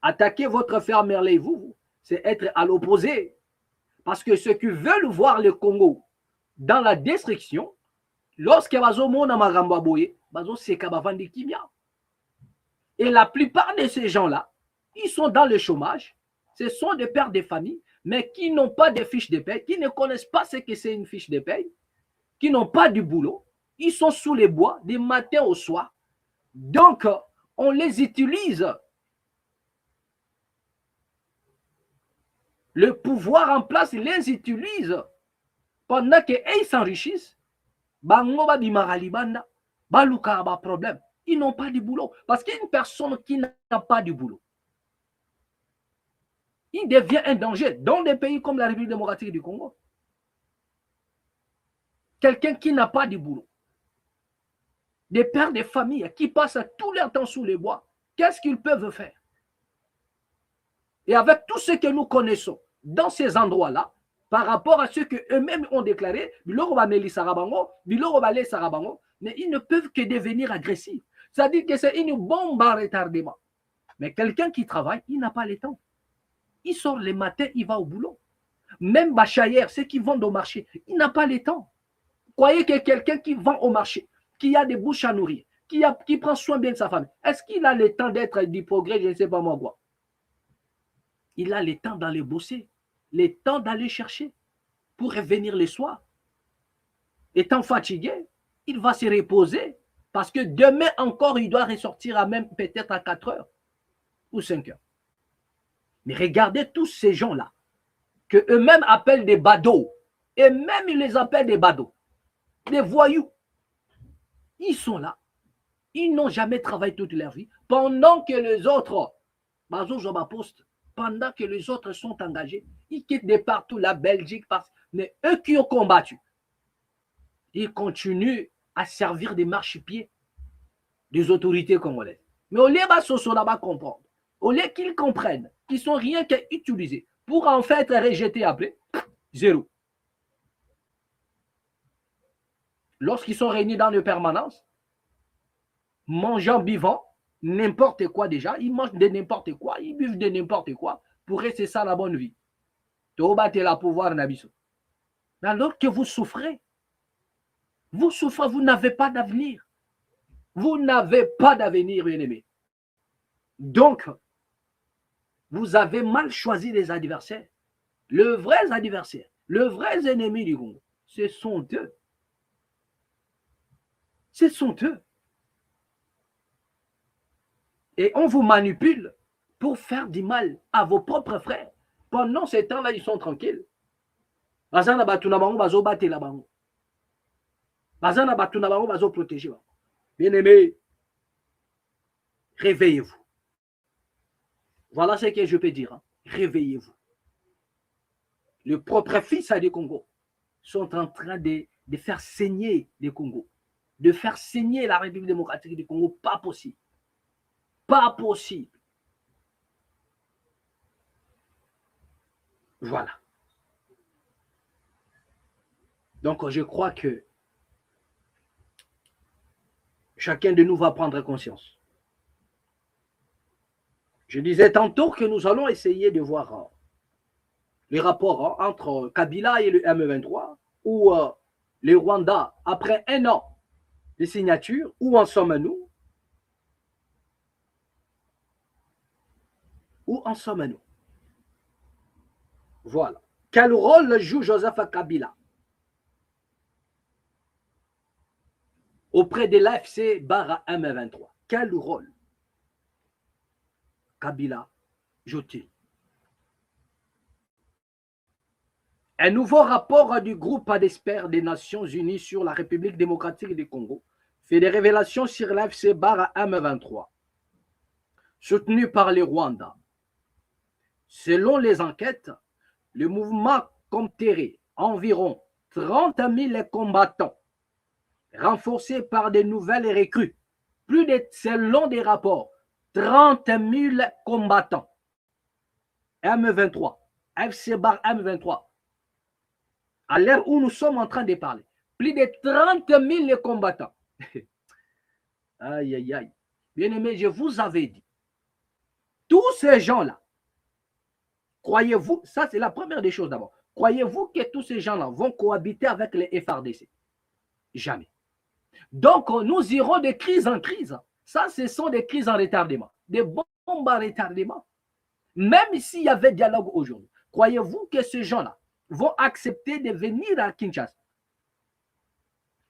Attaquer votre frère Merley, c'est être à l'opposé. Parce que ceux qui veulent voir le Congo dans la destruction, lorsque bazo mona magamba boye, bazo seka bavandi kimia. Et la plupart de ces gens-là, ils sont dans le chômage. Ce sont des pères de famille, mais qui n'ont pas de fiches de paie, qui ne connaissent pas ce que c'est une fiche de paie, qui n'ont pas du boulot. Ils sont sous les bois, du matin au soir. Donc, on les utilise. Le pouvoir en place les utilise pendant qu'ils s'enrichissent. Problème. Ils n'ont pas de boulot. Parce qu'une personne qui n'a pas de boulot, il devient un danger dans des pays comme la République démocratique du Congo. Quelqu'un qui n'a pas de boulot, des pères de famille qui passent tout leur temps sous les bois, qu'est-ce qu'ils peuvent faire? Et avec tout ce que nous connaissons dans ces endroits-là, par rapport à ce qu'eux-mêmes ont déclaré, mais ils ne peuvent que devenir agressifs. C'est-à-dire que c'est une bombe à retardement. Mais quelqu'un qui travaille, il n'a pas le temps. Il sort le matin, il va au boulot. Même Bachayer, ceux qui vendent au marché, il n'a pas le temps. Croyez que quelqu'un qui vend au marché, qui a des bouches à nourrir, qui prend soin bien de sa famille, est-ce qu'il a le temps d'être du progrès, je ne sais pas moi quoi? Il a le temps d'aller bosser, le temps d'aller chercher pour revenir le soir. Étant fatigué, il va se reposer parce que demain encore, il doit ressortir à même peut-être à 4 heures ou 5 heures. Mais regardez tous ces gens-là que eux-mêmes appellent des badauds et même ils les appellent des badauds, des voyous. Ils sont là. Ils n'ont jamais travaillé toute leur vie pendant que les autres, pendant que les autres sont engagés, ils quittent de partout la Belgique, mais eux qui ont combattu, ils continuent à servir des marchepieds des autorités congolaises. Mais au lieu de comprendre, au lieu qu'ils comprennent qu'ils sont rien qu'à utiliser pour en fait être rejetés après, zéro. Lorsqu'ils sont réunis dans une permanence, mangeant, buvant, n'importe quoi déjà, ils mangent de n'importe quoi, ils buvent de n'importe quoi, pour rester ça la bonne vie. La pouvoir nabiso. Alors que vous souffrez, vous n'avez pas d'avenir. Vous n'avez pas d'avenir, bien-aimé. Donc, vous avez mal choisi les adversaires. Le vrai adversaire, le vrai ennemi du Congo, ce sont eux. Ce sont eux. Et on vous manipule pour faire du mal à vos propres frères. Pendant ce temps-là, ils sont tranquilles. Bien-aimés, réveillez-vous. Voilà ce que je peux dire. Hein. Réveillez-vous. Les propres fils du Congo sont en train de faire saigner le Congo, de faire saigner la République démocratique du Congo. Pas possible. Pas possible. Voilà. Donc, je crois que chacun de nous va prendre conscience. Je disais tantôt que nous allons essayer de voir les rapports entre Kabila et le M23, ou le Rwanda, après 1 an de signature, où en sommes-nous? Où en sommes-nous? Voilà. Quel rôle joue Joseph Kabila auprès de l'AFC barra M23? Quel rôle Kabila joue-t-il? Un nouveau rapport du groupe d'experts des Nations Unies sur la République démocratique du Congo fait des révélations sur l'AFC barra M23, soutenu par le Rwanda. Selon les enquêtes, le mouvement compterait environ 30 000 combattants, renforcés par de nouvelles recrues. Selon des rapports, 30 000 combattants. M23, FC bar M23. À l'heure où nous sommes en train de parler, plus de 30 000 combattants. Aïe, aïe, aïe. Bien aimé, je vous avais dit, tous ces gens-là, croyez-vous, ça c'est la première des choses d'abord, croyez-vous que tous ces gens-là vont cohabiter avec les FRDC? Jamais. Donc, nous irons de crise en crise. Ça, ce sont des crises en retardement, des bombes en retardement. Même s'il y avait dialogue aujourd'hui, croyez-vous que ces gens-là vont accepter de venir à Kinshasa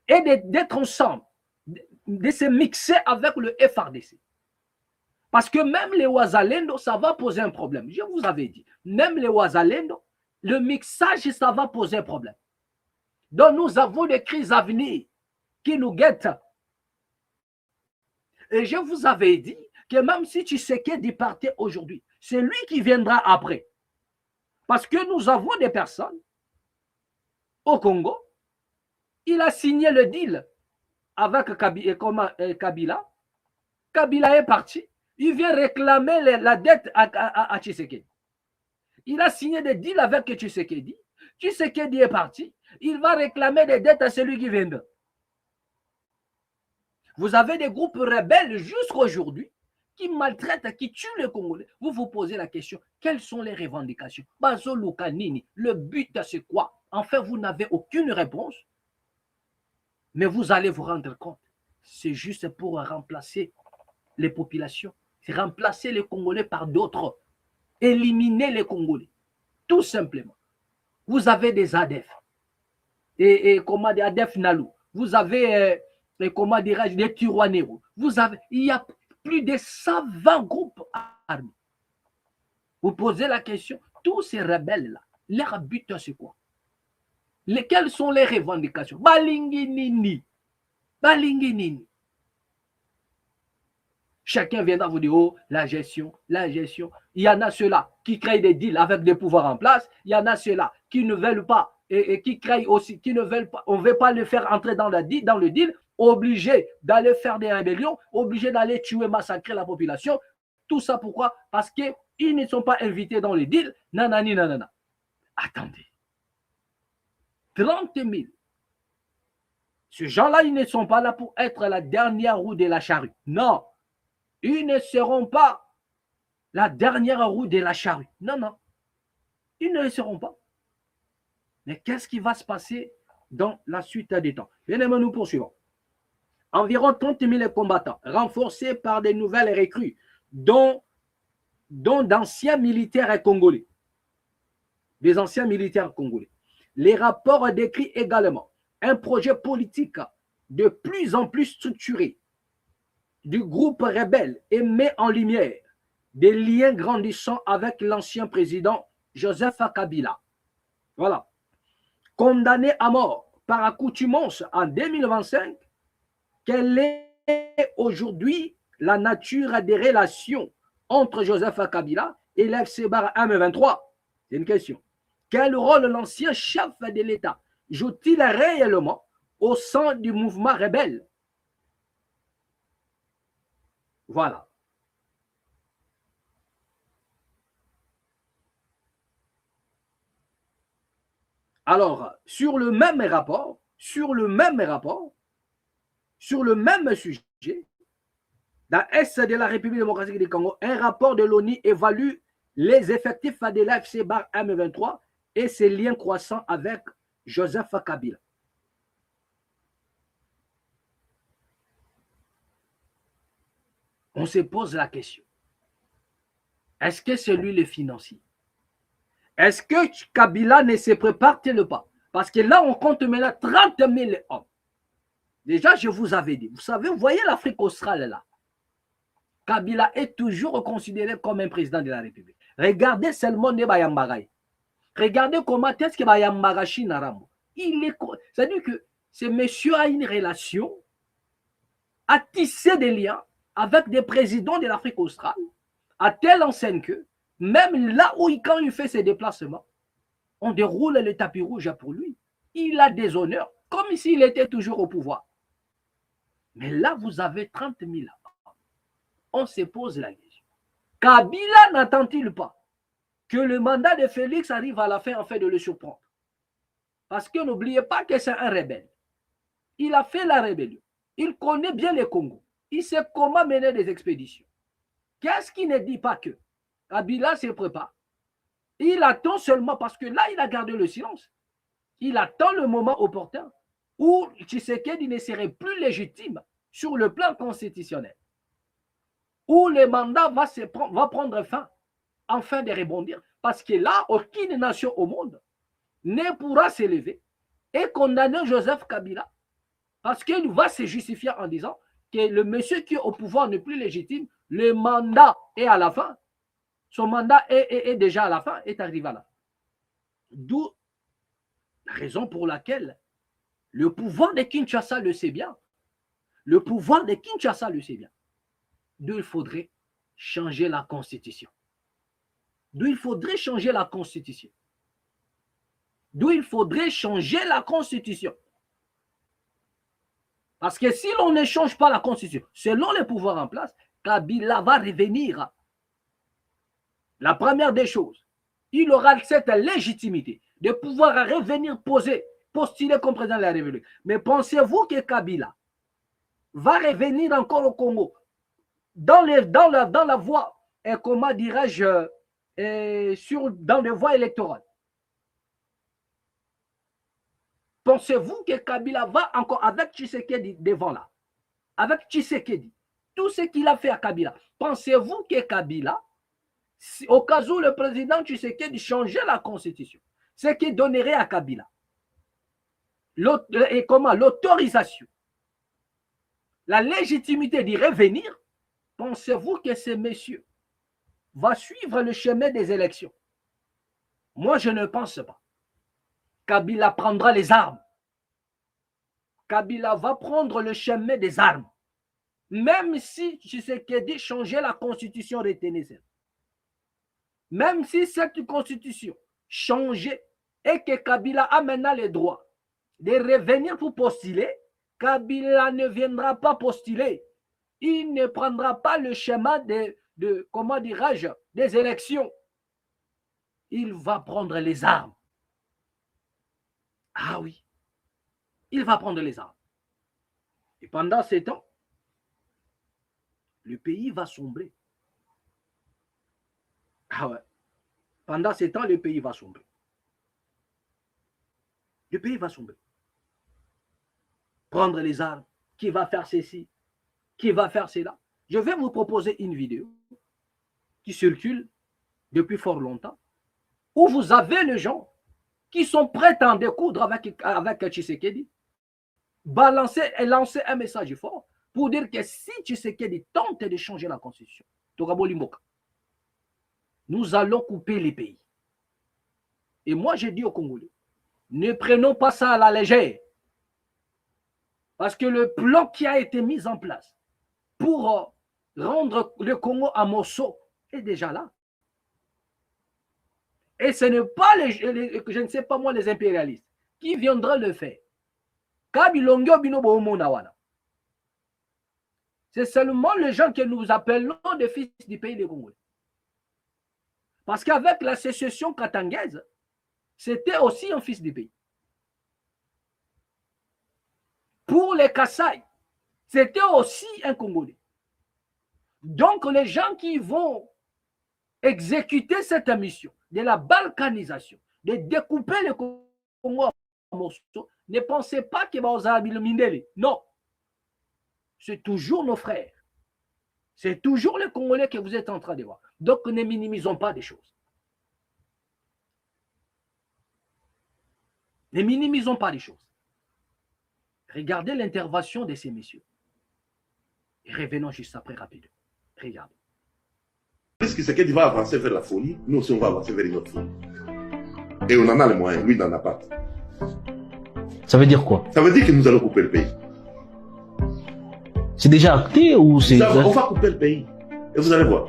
et d'être ensemble, de se mixer avec le FRDC? Parce que même les Ouazalendo, ça va poser un problème. Je vous avais dit, même les Ouazalendo, le mixage, ça va poser un problème. Donc, nous avons des crises à venir qui nous guettent. Et je vous avais dit que même si Tshisekedi partait aujourd'hui, c'est lui qui viendra après. Parce que nous avons des personnes au Congo. Il a signé le deal avec Kabila. Kabila est parti. Il vient réclamer la dette à Tshisekedi. Il a signé des deals avec Tshisekedi. Tshisekedi est parti. Il va réclamer des dettes à celui qui vient. Vous avez des groupes rebelles jusqu'à aujourd'hui qui maltraitent, qui tuent les Congolais. Vous vous posez la question, quelles sont les revendications? Bazo Lukanini, le but c'est quoi? En fait, vous n'avez aucune réponse, mais vous allez vous rendre compte. C'est juste pour remplacer les populations, remplacer les Congolais par d'autres, éliminer les Congolais, tout simplement. Vous avez des ADF, et comment des ADF Nalou, vous avez comment dirais-je, des Tirouanero, il y a plus de 120 groupes armés. Vous posez la question, tous ces rebelles-là, leur but c'est quoi? Quelles sont les revendications? Balinginini. Balinginini. Chacun viendra vous dire, oh, la gestion, la gestion. Il y en a ceux-là qui créent des deals avec des pouvoirs en place. Il y en a ceux-là qui ne veulent pas et qui créent aussi, qui ne veulent pas, on ne veut pas le faire entrer dans le deal, obligé d'aller faire des rébellions, obligé d'aller tuer, massacrer la population. Tout ça pourquoi? Parce qu'ils ne sont pas invités dans le deal. Nanani, nanana. Attendez. 30 000. Ces gens-là, ils ne sont pas là pour être la dernière roue de la charrue. Non. Ils ne seront pas la dernière roue de la charrue. Non, non. Ils ne le seront pas. Mais qu'est-ce qui va se passer dans la suite des temps? Bien aimés, nous poursuivons. Environ 30 000 combattants, renforcés par des nouvelles recrues, dont d'anciens militaires congolais. Des anciens militaires congolais. Les rapports décrivent également un projet politique de plus en plus structuré du groupe rebelle et met en lumière des liens grandissants avec l'ancien président Joseph Kabila. Voilà. Condamné à mort par accoutumance en 2025, quelle est aujourd'hui la nature des relations entre Joseph Kabila et l'FC Bar M23? C'est une question. Quel rôle l'ancien chef de l'État joue-t-il réellement au sein du mouvement rebelle? Voilà. Alors, sur le même rapport, sur le même sujet, dans l'Est de la République démocratique du Congo, un rapport de l'ONU évalue les effectifs de l'AFC Bar M23 et ses liens croissants avec Joseph Kabila. On se pose la question. Est-ce que c'est lui le financier? Est-ce que Kabila ne se prépare-t-il pas? Parce que là, on compte maintenant 30 000 hommes. Déjà, je vous avais dit, vous savez, vous voyez l'Afrique australe là. Kabila est toujours considéré comme un président de la République. Regardez seulement les Bayambagaï. Regardez comment est-ce que Bayambagashi Narambo. C'est-à-dire que ce monsieur a une relation, a tissé des liens avec des présidents de l'Afrique australe, à telle enseigne que, même là où quand il fait ses déplacements, on déroule le tapis rouge pour lui. Il a des honneurs, comme s'il était toujours au pouvoir. Mais là, vous avez 30 000. On se pose la question. Kabila n'attend-il pas que le mandat de Félix arrive à la fin en fait de le surprendre? Parce que n'oubliez pas que c'est un rebelle. Il a fait la rébellion. Il connaît bien les Congo. Il sait comment mener des expéditions. Qu'est-ce qui ne dit pas que Kabila se prépare? Il attend seulement parce que là, il a gardé le silence. Il attend le moment opportun où Tshisekedi ne serait plus légitime sur le plan constitutionnel, où le mandat va prendre fin, afin de rebondir. Parce que là, aucune nation au monde ne pourra s'élever et condamner Joseph Kabila, parce qu'il va se justifier en disant que le monsieur qui est au pouvoir n'est plus légitime, le mandat est à la fin, son mandat est déjà à la fin, est arrivé à la fin. D'où la raison pour laquelle le pouvoir de Kinshasa le sait bien. Le pouvoir de Kinshasa le sait bien. D'où il faudrait changer la constitution. D'où il faudrait changer la constitution. D'où il faudrait changer la constitution. Parce que si l'on ne change pas la constitution, selon les pouvoirs en place, Kabila va revenir. La première des choses, il aura cette légitimité de pouvoir revenir postuler comme président de la République. Mais pensez-vous que Kabila va revenir encore au Congo dans la voie, comment dirais-je, dans les voies électorales? Pensez-vous que Kabila va encore avec Tshisekedi devant là? Avec Tshisekedi, tout ce qu'il a fait à Kabila, pensez-vous que Kabila, au cas où le président Tshisekedi changeait la constitution, ce qui donnerait à Kabila l'autorisation, la légitimité d'y revenir, pensez-vous que ce monsieur va suivre le chemin des élections? Moi, je ne pense pas. Kabila prendra les armes. Kabila va prendre le chemin des armes. Même si Tshisekedi changeait la constitution de Ténézé. Même si cette constitution changeait et que Kabila a maintenant le droit de revenir pour postuler, Kabila ne viendra pas postuler. Il ne prendra pas le chemin comment dirais-je, des élections. Il va prendre les armes. Ah oui, il va prendre les armes. Et pendant ce temps, le pays va sombrer. Ah ouais. Pendant ce temps, le pays va sombrer. Le pays va sombrer. Prendre les armes, qui va faire ceci, qui va faire cela. Je vais vous proposer une vidéo qui circule depuis fort longtemps, où vous avez les gens qui sont prêts à en découdre avec Tshisekedi, lancer un message fort pour dire que si Tshisekedi tente de changer la constitution, nous allons couper les pays. Et moi, j'ai dit aux Congolais, ne prenons pas ça à la légère. Parce que le plan qui a été mis en place pour rendre le Congo à morceaux est déjà là. Et ce n'est pas je ne sais pas moi, les impérialistes qui viendront le faire. C'est seulement les gens que nous appelons des fils du pays des Congolais. Parce qu'avec la sécession katangaise, c'était aussi un fils du pays. Pour les Kassai, c'était aussi un Congolais. Donc les gens qui vont exécuter cette mission de la balkanisation, de découper le Congo en morceaux, ne pensez pas que le Mindele. Non. C'est toujours nos frères. C'est toujours les Congolais que vous êtes en train de voir. Donc ne minimisons pas des choses. Ne minimisons pas les choses. Regardez l'intervention de ces messieurs. Et revenons juste après rapidement. Regardez. Est-ce que Tshisekedi va avancer vers la folie? Nous aussi, on va avancer vers une autre folie. Et on en a les moyens, lui, il n'en a pas. Ça veut dire quoi? Ça veut dire que nous allons couper le pays. C'est déjà acté ou c'est... On va couper le pays. Et vous allez voir.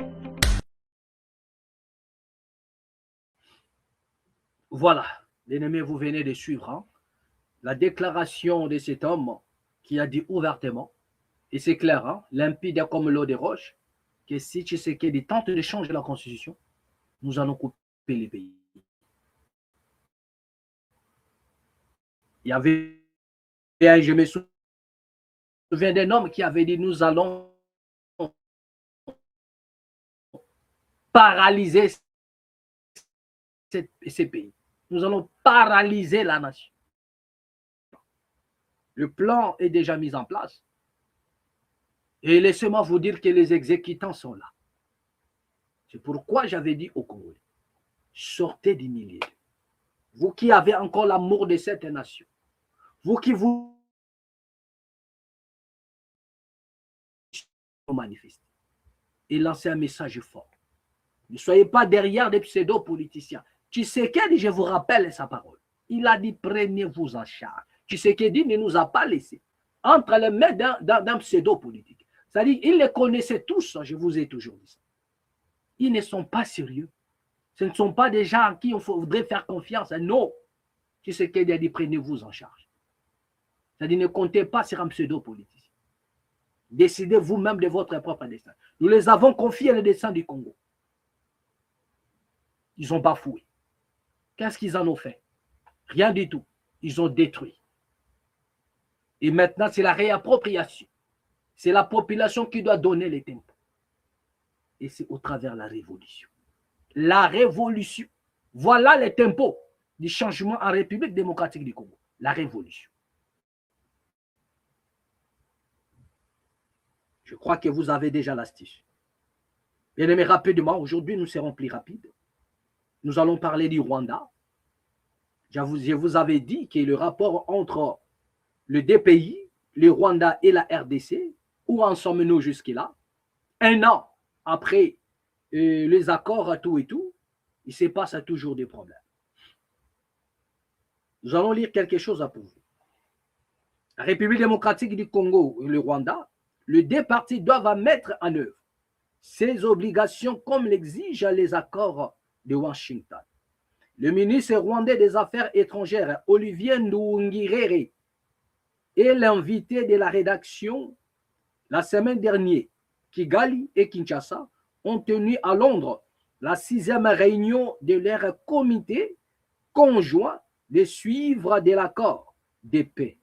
Voilà, l'ennemi, vous venez de suivre hein, la déclaration de cet homme qui a dit ouvertement, et c'est clair, hein, limpide comme l'eau des roches, que si Tshisekedi tente de changer la constitution, nous allons couper les pays. Il y avait, je me souviens d'un homme qui avait dit, nous allons paralyser ces pays. Nous allons paralyser la nation. Le plan est déjà mis en place. Et laissez-moi vous dire que les exécutants sont là. C'est pourquoi j'avais dit aux Congolais, sortez des milliers. Vous qui avez encore l'amour de cette nation, vous qui vous manifestez et lancez un message fort. Ne soyez pas derrière des pseudo-politiciens. Tshisekedi, je vous rappelle sa parole. Il a dit, prenez-vous en charge. Tshisekedi ne nous a pas laissé entre les mains d'un pseudo-politique. C'est-à-dire, ils les connaissaient tous, je vous ai toujours dit ça. Ils ne sont pas sérieux. Ce ne sont pas des gens à qui on voudrait faire confiance. Non. Tshisekedi a dit, prenez-vous en charge. C'est-à-dire, ne comptez pas sur un pseudo-politicien. Décidez vous-même de votre propre destin. Nous les avons confiés le destin du Congo. Ils ont bafoué. Qu'est-ce qu'ils en ont fait? Rien du tout. Ils ont détruit. Et maintenant, c'est la réappropriation. C'est la population qui doit donner les tempos. Et c'est au travers de la révolution. La révolution. Voilà les tempos du changement en République démocratique du Congo. La révolution. Je crois que vous avez déjà l'astuce. Bien aimé, rapidement, aujourd'hui, nous serons plus rapides. Nous allons parler du Rwanda. Je vous avais dit que le rapport entre les deux pays, le Rwanda et la RDC, où en sommes-nous jusque-là? Un an après les accords, tout et tout, il se passe toujours des problèmes. Nous allons lire quelque chose pour vous. La République démocratique du Congo et le Rwanda, les deux parties doivent mettre en œuvre ces obligations comme l'exigent les accords de Washington. Le ministre rwandais des Affaires étrangères, Olivier Nduhungirehe, est l'invité de la rédaction la semaine dernière. Kigali et Kinshasa ont tenu à Londres la 6e réunion de leur comité conjoint de suivre de l'accord de paix.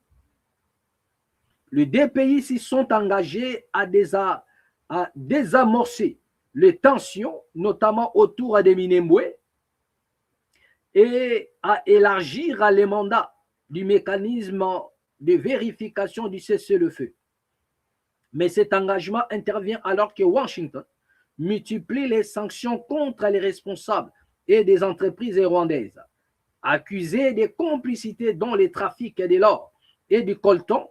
Les deux pays s'y sont engagés à désamorcer les tensions, notamment autour des Minembwe, et à élargir les mandats du mécanisme de vérification du cessez-le-feu. Mais cet engagement intervient alors que Washington multiplie les sanctions contre les responsables et des entreprises rwandaises, accusées de complicité dans les trafics de l'or et du coltan,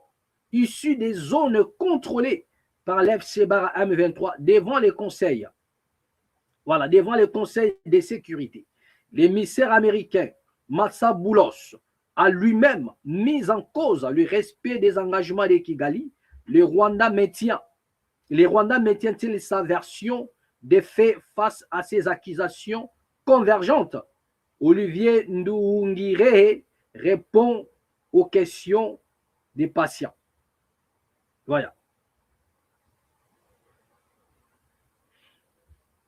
issus des zones contrôlées par l'FCBAR M23 devant les conseils. Voilà, devant les conseils de sécurité. L'émissaire américain Massa Boulos a lui-même mis en cause le respect des engagements de Kigali. Le Rwanda maintient-il sa version des faits face à ces accusations convergentes? Olivier Nduhungirehe répond aux questions des patients. Voilà.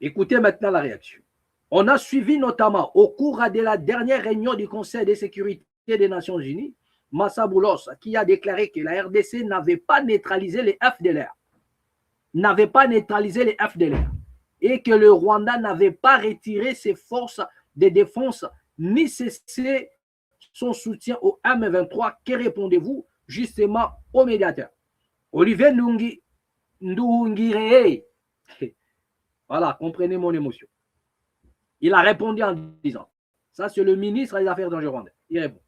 Écoutez maintenant la réaction. On a suivi notamment au cours de la dernière réunion du Conseil de sécurité des Nations Unies, Massa Boulos, qui a déclaré que la RDC n'avait pas neutralisé les FDLR. Et que le Rwanda n'avait pas retiré ses forces de défense ni cessé son soutien au M23. Que répondez-vous justement au médiateur? Olivier Nduhungirehe, voilà, comprenez mon émotion. Il a répondu en disant, ça c'est le ministre des Affaires étrangères rwandais, il répond,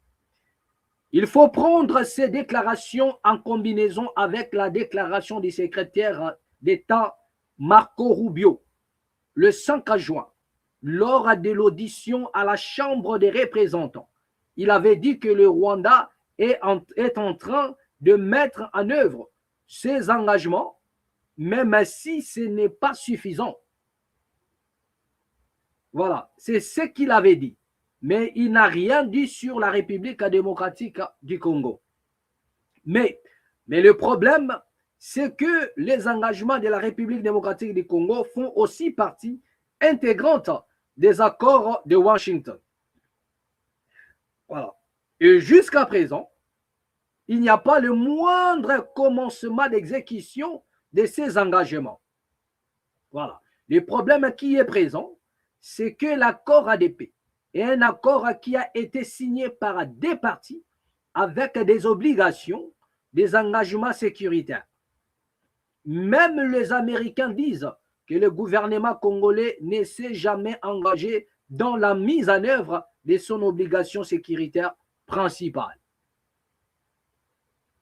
il faut prendre ces déclarations en combinaison avec la déclaration du secrétaire d'État Marco Rubio le 5 juin, lors de l'audition à la Chambre des représentants. Il avait dit que le Rwanda est en train de mettre en œuvre ses engagements, même si ce n'est pas suffisant. Voilà, c'est ce qu'il avait dit. Mais il n'a rien dit sur la République démocratique du Congo. Mais le problème, c'est que les engagements de la République démocratique du Congo font aussi partie intégrante des accords de Washington. Voilà. Et jusqu'à présent, il n'y a pas le moindre commencement d'exécution de ces engagements. Voilà. Le problème qui est présent, c'est que l'accord ADP est un accord qui a été signé par des parties avec des obligations des engagements sécuritaires. Même les Américains disent que le gouvernement congolais ne s'est jamais engagé dans la mise en œuvre de son obligation sécuritaire principale.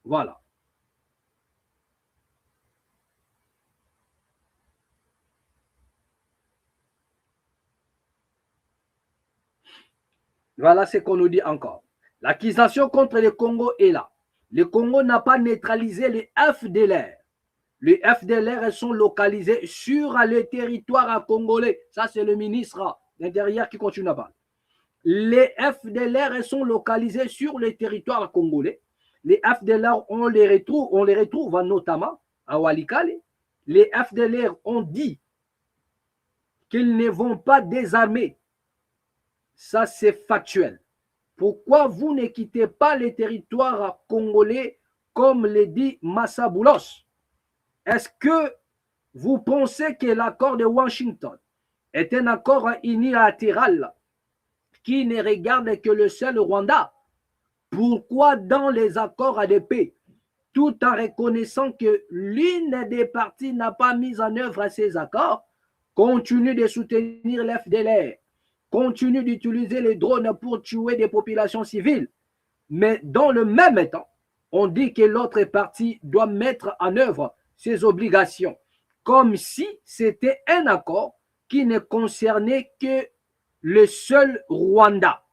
Voilà. Voilà ce qu'on nous dit encore. L'accusation contre le Congo est là. Le Congo n'a pas neutralisé les FDLR. Les FDLR sont localisés sur le territoire congolais. Ça, c'est le ministre de l'Intérieur qui continue à parler. Les FDLR sont localisés sur le territoire congolais. Les FDLR, on les retrouve notamment à Walikale. Les FDLR ont dit qu'ils ne vont pas désarmer. Ça, c'est factuel. Pourquoi vous ne quittez pas le territoire congolais comme le dit Massa Boulos? Est-ce que vous pensez que l'accord de Washington est un accord unilatéral qui ne regarde que le seul Rwanda? Pourquoi dans les accords de paix, tout en reconnaissant que l'une des parties n'a pas mis en œuvre ces accords, continue de soutenir l'FDLR, continue d'utiliser les drones pour tuer des populations civiles, mais dans le même temps, on dit que l'autre partie doit mettre en œuvre ses obligations, comme si c'était un accord qui ne concernait que le seul Rwanda.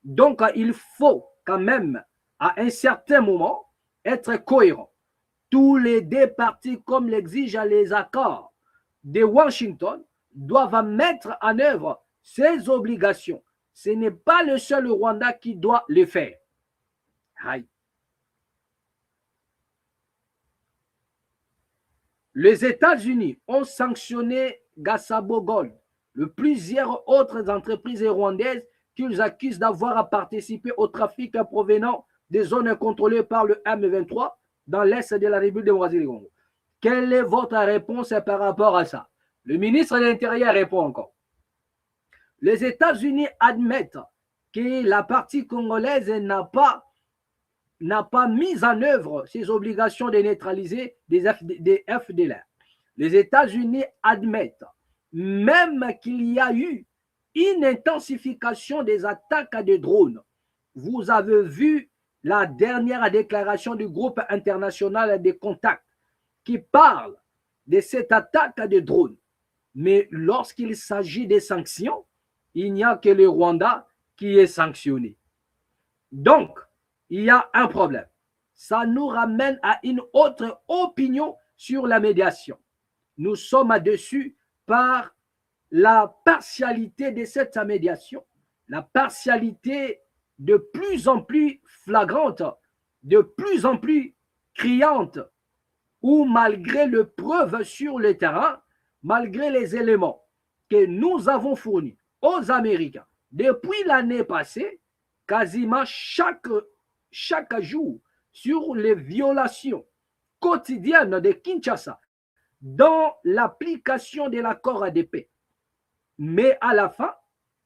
Donc, il faut quand même, à un certain moment, être cohérent. Tous les deux parties, comme l'exigent les accords de Washington, doivent mettre en œuvre ces obligations. Ce n'est pas le seul Rwanda qui doit le faire. Aïe. Les États-Unis ont sanctionné Gasabo Gold, plusieurs autres entreprises rwandaises qu'ils accusent d'avoir participé au trafic provenant des zones contrôlées par le M23 dans l'est de la République démocratique du Congo. Quelle est votre réponse par rapport à ça? Le ministre de l'Intérieur répond encore. Les États-Unis admettent que la partie congolaise n'a pas mis en œuvre ses obligations de neutraliser des FDLR. Les États-Unis admettent même qu'il y a eu une intensification des attaques de drones. Vous avez vu la dernière déclaration du groupe international des contacts qui parle de cette attaque de drones. Mais lorsqu'il s'agit des sanctions, il n'y a que le Rwanda qui est sanctionné. Donc, il y a un problème. Ça nous ramène à une autre opinion sur la médiation. Nous sommes dessus par la partialité de cette médiation, la partialité de plus en plus flagrante, de plus en plus criante, où malgré les preuves sur le terrain, malgré les éléments que nous avons fournis aux Américains depuis l'année passée, quasiment chaque jour sur les violations quotidiennes de Kinshasa dans l'application de l'accord de paix. Mais à la fin,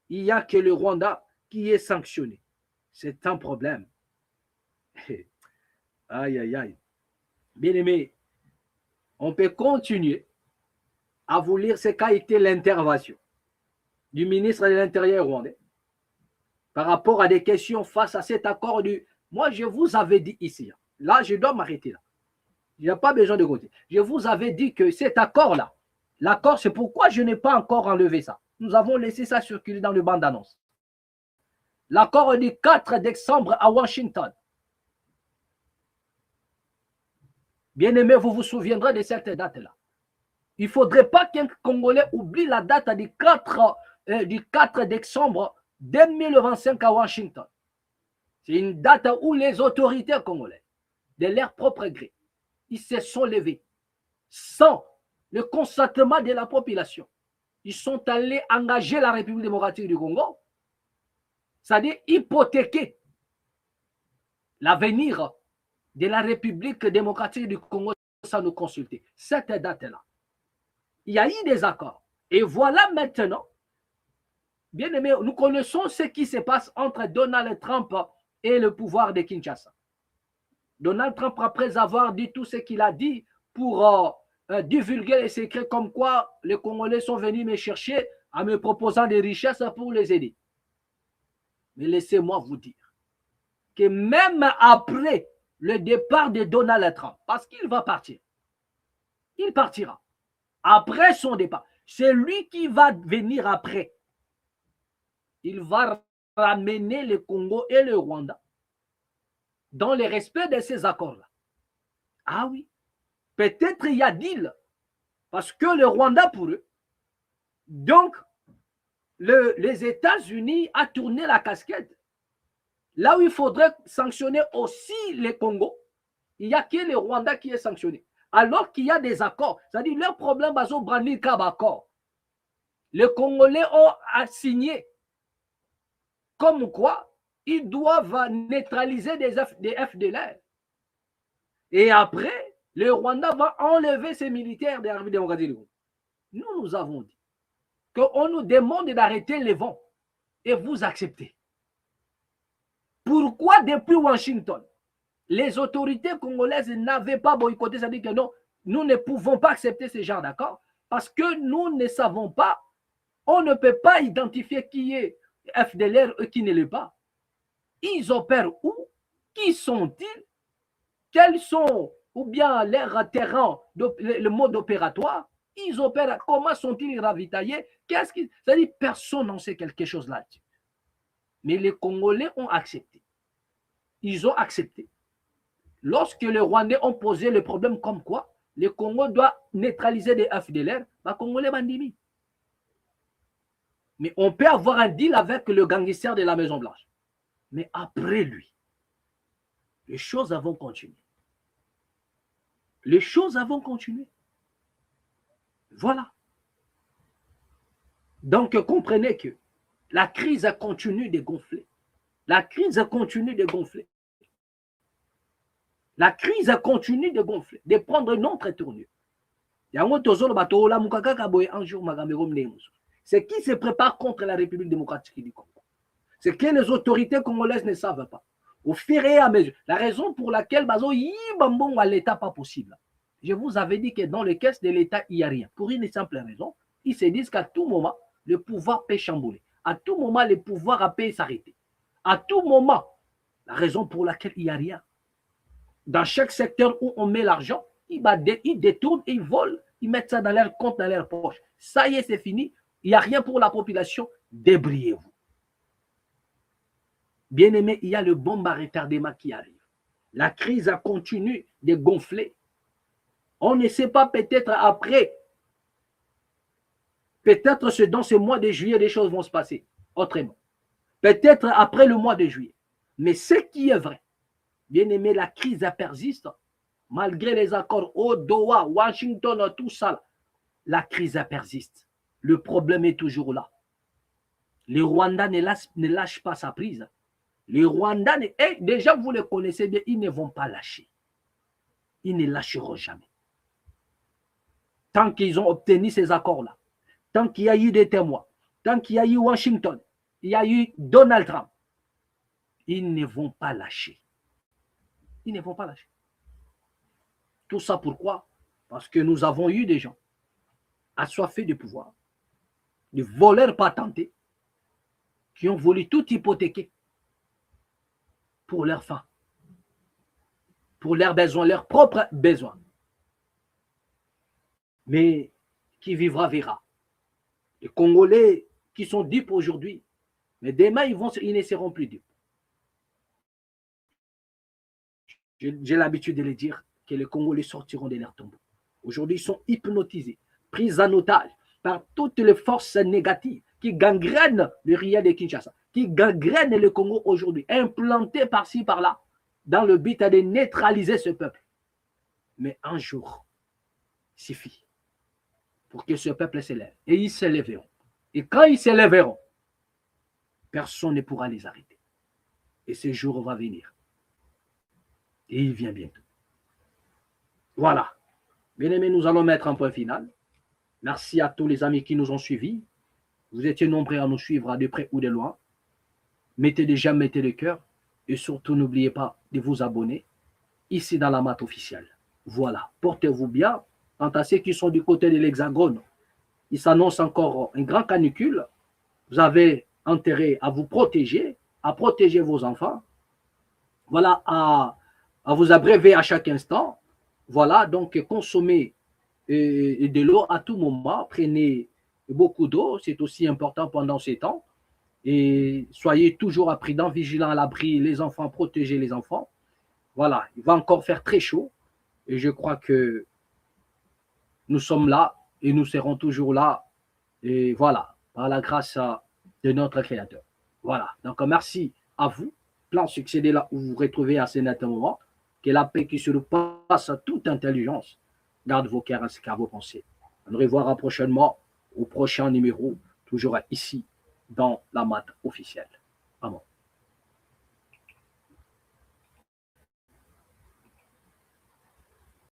il n'y a que le Rwanda qui est sanctionné. C'est un problème. Aïe, aïe, aïe. Bien aimé, on peut continuer à vous lire ce qu'a été l'intervention du ministre de l'Intérieur rwandais par rapport à des questions face à cet accord du... Moi, je vous avais dit ici, là, je dois m'arrêter là. Il n'y a pas besoin de côté. Je vous avais dit que cet accord-là, l'accord, c'est pourquoi je n'ai pas encore enlevé ça. Nous avons laissé ça circuler dans le banc d'annonce. L'accord du 4 décembre à Washington. Bien aimé, vous vous souviendrez de cette date-là. Il ne faudrait pas qu'un Congolais oublie la date du 4 décembre 2025 à Washington. C'est une date où les autorités congolaises, de leur propre gré, ils se sont levés sans le consentement de la population. Ils sont allés engager la République démocratique du Congo, c'est-à-dire hypothéquer l'avenir de la République démocratique du Congo sans nous consulter. Cette date-là, il y a eu des accords. Et voilà maintenant, bien aimé, nous connaissons ce qui se passe entre Donald Trump et le pouvoir de Kinshasa. Donald Trump, après avoir dit tout ce qu'il a dit pour divulguer les secrets comme quoi les Congolais sont venus me chercher en me proposant des richesses pour les aider. Mais laissez-moi vous dire que même après le départ de Donald Trump, parce qu'il va partir, il partira. Après son départ, c'est lui qui va venir après. Il va ramener le Congo et le Rwanda dans le respect de ces accords-là. Ah oui, peut-être il y a deal, parce que le Rwanda pour eux, donc les États-Unis a tourné la casquette. Là où il faudrait sanctionner aussi les Congo, il n'y a que le Rwanda qui est sanctionné. Alors qu'il y a des accords, c'est-à-dire leur problème, c'est brandir comme accord. Les Congolais ont signé comme quoi ils doivent neutraliser des FDLR. Et après, le Rwanda va enlever ses militaires de la République démocratique du Congo. Nous avons dit qu'on nous demande d'arrêter les vents et vous acceptez. Pourquoi depuis Washington, les autorités congolaises n'avaient pas boycotté, c'est-à-dire que non, nous ne pouvons pas accepter ce genre d'accord parce que nous ne savons pas, on ne peut pas identifier qui est FDLR et qui ne l'est pas. Ils opèrent où? Qui sont-ils? Quels sont, ou bien leur terrain, le mode opératoire? Ils opèrent, comment sont-ils ravitaillés? C'est-à-dire personne n'en sait quelque chose là-dessus. Mais les Congolais ont accepté. Ils ont accepté. Lorsque les Rwandais ont posé le problème comme quoi le Congo doit neutraliser des FDLR, les Congolais bandimi. Mais on peut avoir un deal avec le gangster de la Maison Blanche. Mais après lui, les choses vont continuer. Les choses vont continuer. Voilà. Donc, comprenez que la crise continue de gonfler. La crise continue de gonfler. La crise continue de gonfler, de prendre une autre tournure. Ce qui se prépare contre la République démocratique du Congo. C'est que les autorités congolaises ne savent pas. Au fur et à mesure. La raison pour laquelle l'État pas possible. Je vous avais dit que dans les caisses de l'État, il n'y a rien. Pour une simple raison, ils se disent qu'à tout moment, le pouvoir peut chambouler. À tout moment, le pouvoir peut s'arrêter. À tout moment, la raison pour laquelle il n'y a rien. Dans chaque secteur où on met l'argent, ils détournent, ils volent, ils mettent ça dans leur compte, dans leur poche. Ça y est, c'est fini. Il n'y a rien pour la population. Débrouillez-vous. Bien aimé, il y a le bombe à retardement qui arrive. La crise continue de gonfler. On ne sait pas peut-être après. Peut-être dans ce mois de juillet, les choses vont se passer autrement. Peut-être après le mois de juillet. Mais ce qui est vrai, bien aimé, la crise persiste. Malgré les accords Ottawa, Washington, tout ça, la crise persiste. Le problème est toujours là. Le Rwanda ne lâche pas sa prise. Les Rwandais, déjà vous les connaissez bien, ils ne vont pas lâcher. Ils ne lâcheront jamais. Tant qu'ils ont obtenu ces accords-là, tant qu'il y a eu des témoins, tant qu'il y a eu Washington, il y a eu Donald Trump, ils ne vont pas lâcher. Ils ne vont pas lâcher. Tout ça pourquoi? Parce que nous avons eu des gens assoiffés de pouvoir, des voleurs patentés, qui ont voulu tout hypothéquer pour leurs fins, pour leurs besoins, leurs propres besoins. Mais qui vivra verra. Les Congolais qui sont dupes aujourd'hui, mais demain ils ne seront plus dupes. J'ai l'habitude de le dire que les Congolais sortiront de leur tombeau. Aujourd'hui, ils sont hypnotisés, pris en otage par toutes les forces négatives qui gangrènent le riel de Kinshasa, qui gangrènent le Congo aujourd'hui, implantés par-ci, par-là, dans le but de neutraliser ce peuple. Mais un jour, il suffit pour que ce peuple s'élève. Et ils s'élèveront. Et quand ils s'élèveront, personne ne pourra les arrêter. Et ce jour va venir. Et il vient bientôt. Voilà. Bien aimés, nous allons mettre un point final. Merci à tous les amis qui nous ont suivis. Vous étiez nombreux à nous suivre de près ou de loin. Mettez des j'aime, mettez des cœurs. Et surtout, n'oubliez pas de vous abonner. ici dans la mat officielle. Voilà, portez-vous bien. Quant à ceux qui sont du côté de l'Hexagone, il s'annonce encore une grande canicule. Vous avez intérêt à vous protéger, à protéger vos enfants. Voilà, à vous abreuver à chaque instant. Voilà, donc consommez de l'eau à tout moment. Prenez beaucoup d'eau, c'est aussi important pendant ces temps. Et soyez toujours prudents, vigilants à l'abri, les enfants, protégez les enfants. Voilà, il va encore faire très chaud. Et je crois que nous sommes là et nous serons toujours là. Et voilà, par la grâce de notre Créateur. Voilà, donc merci à vous. Plein succès de là où vous vous retrouvez à ce net moment. Que la paix qui surpasse toute intelligence garde vos cœurs ainsi qu'à vos pensées. On nous reverra prochainement au prochain numéro, toujours ici dans la mat officielle.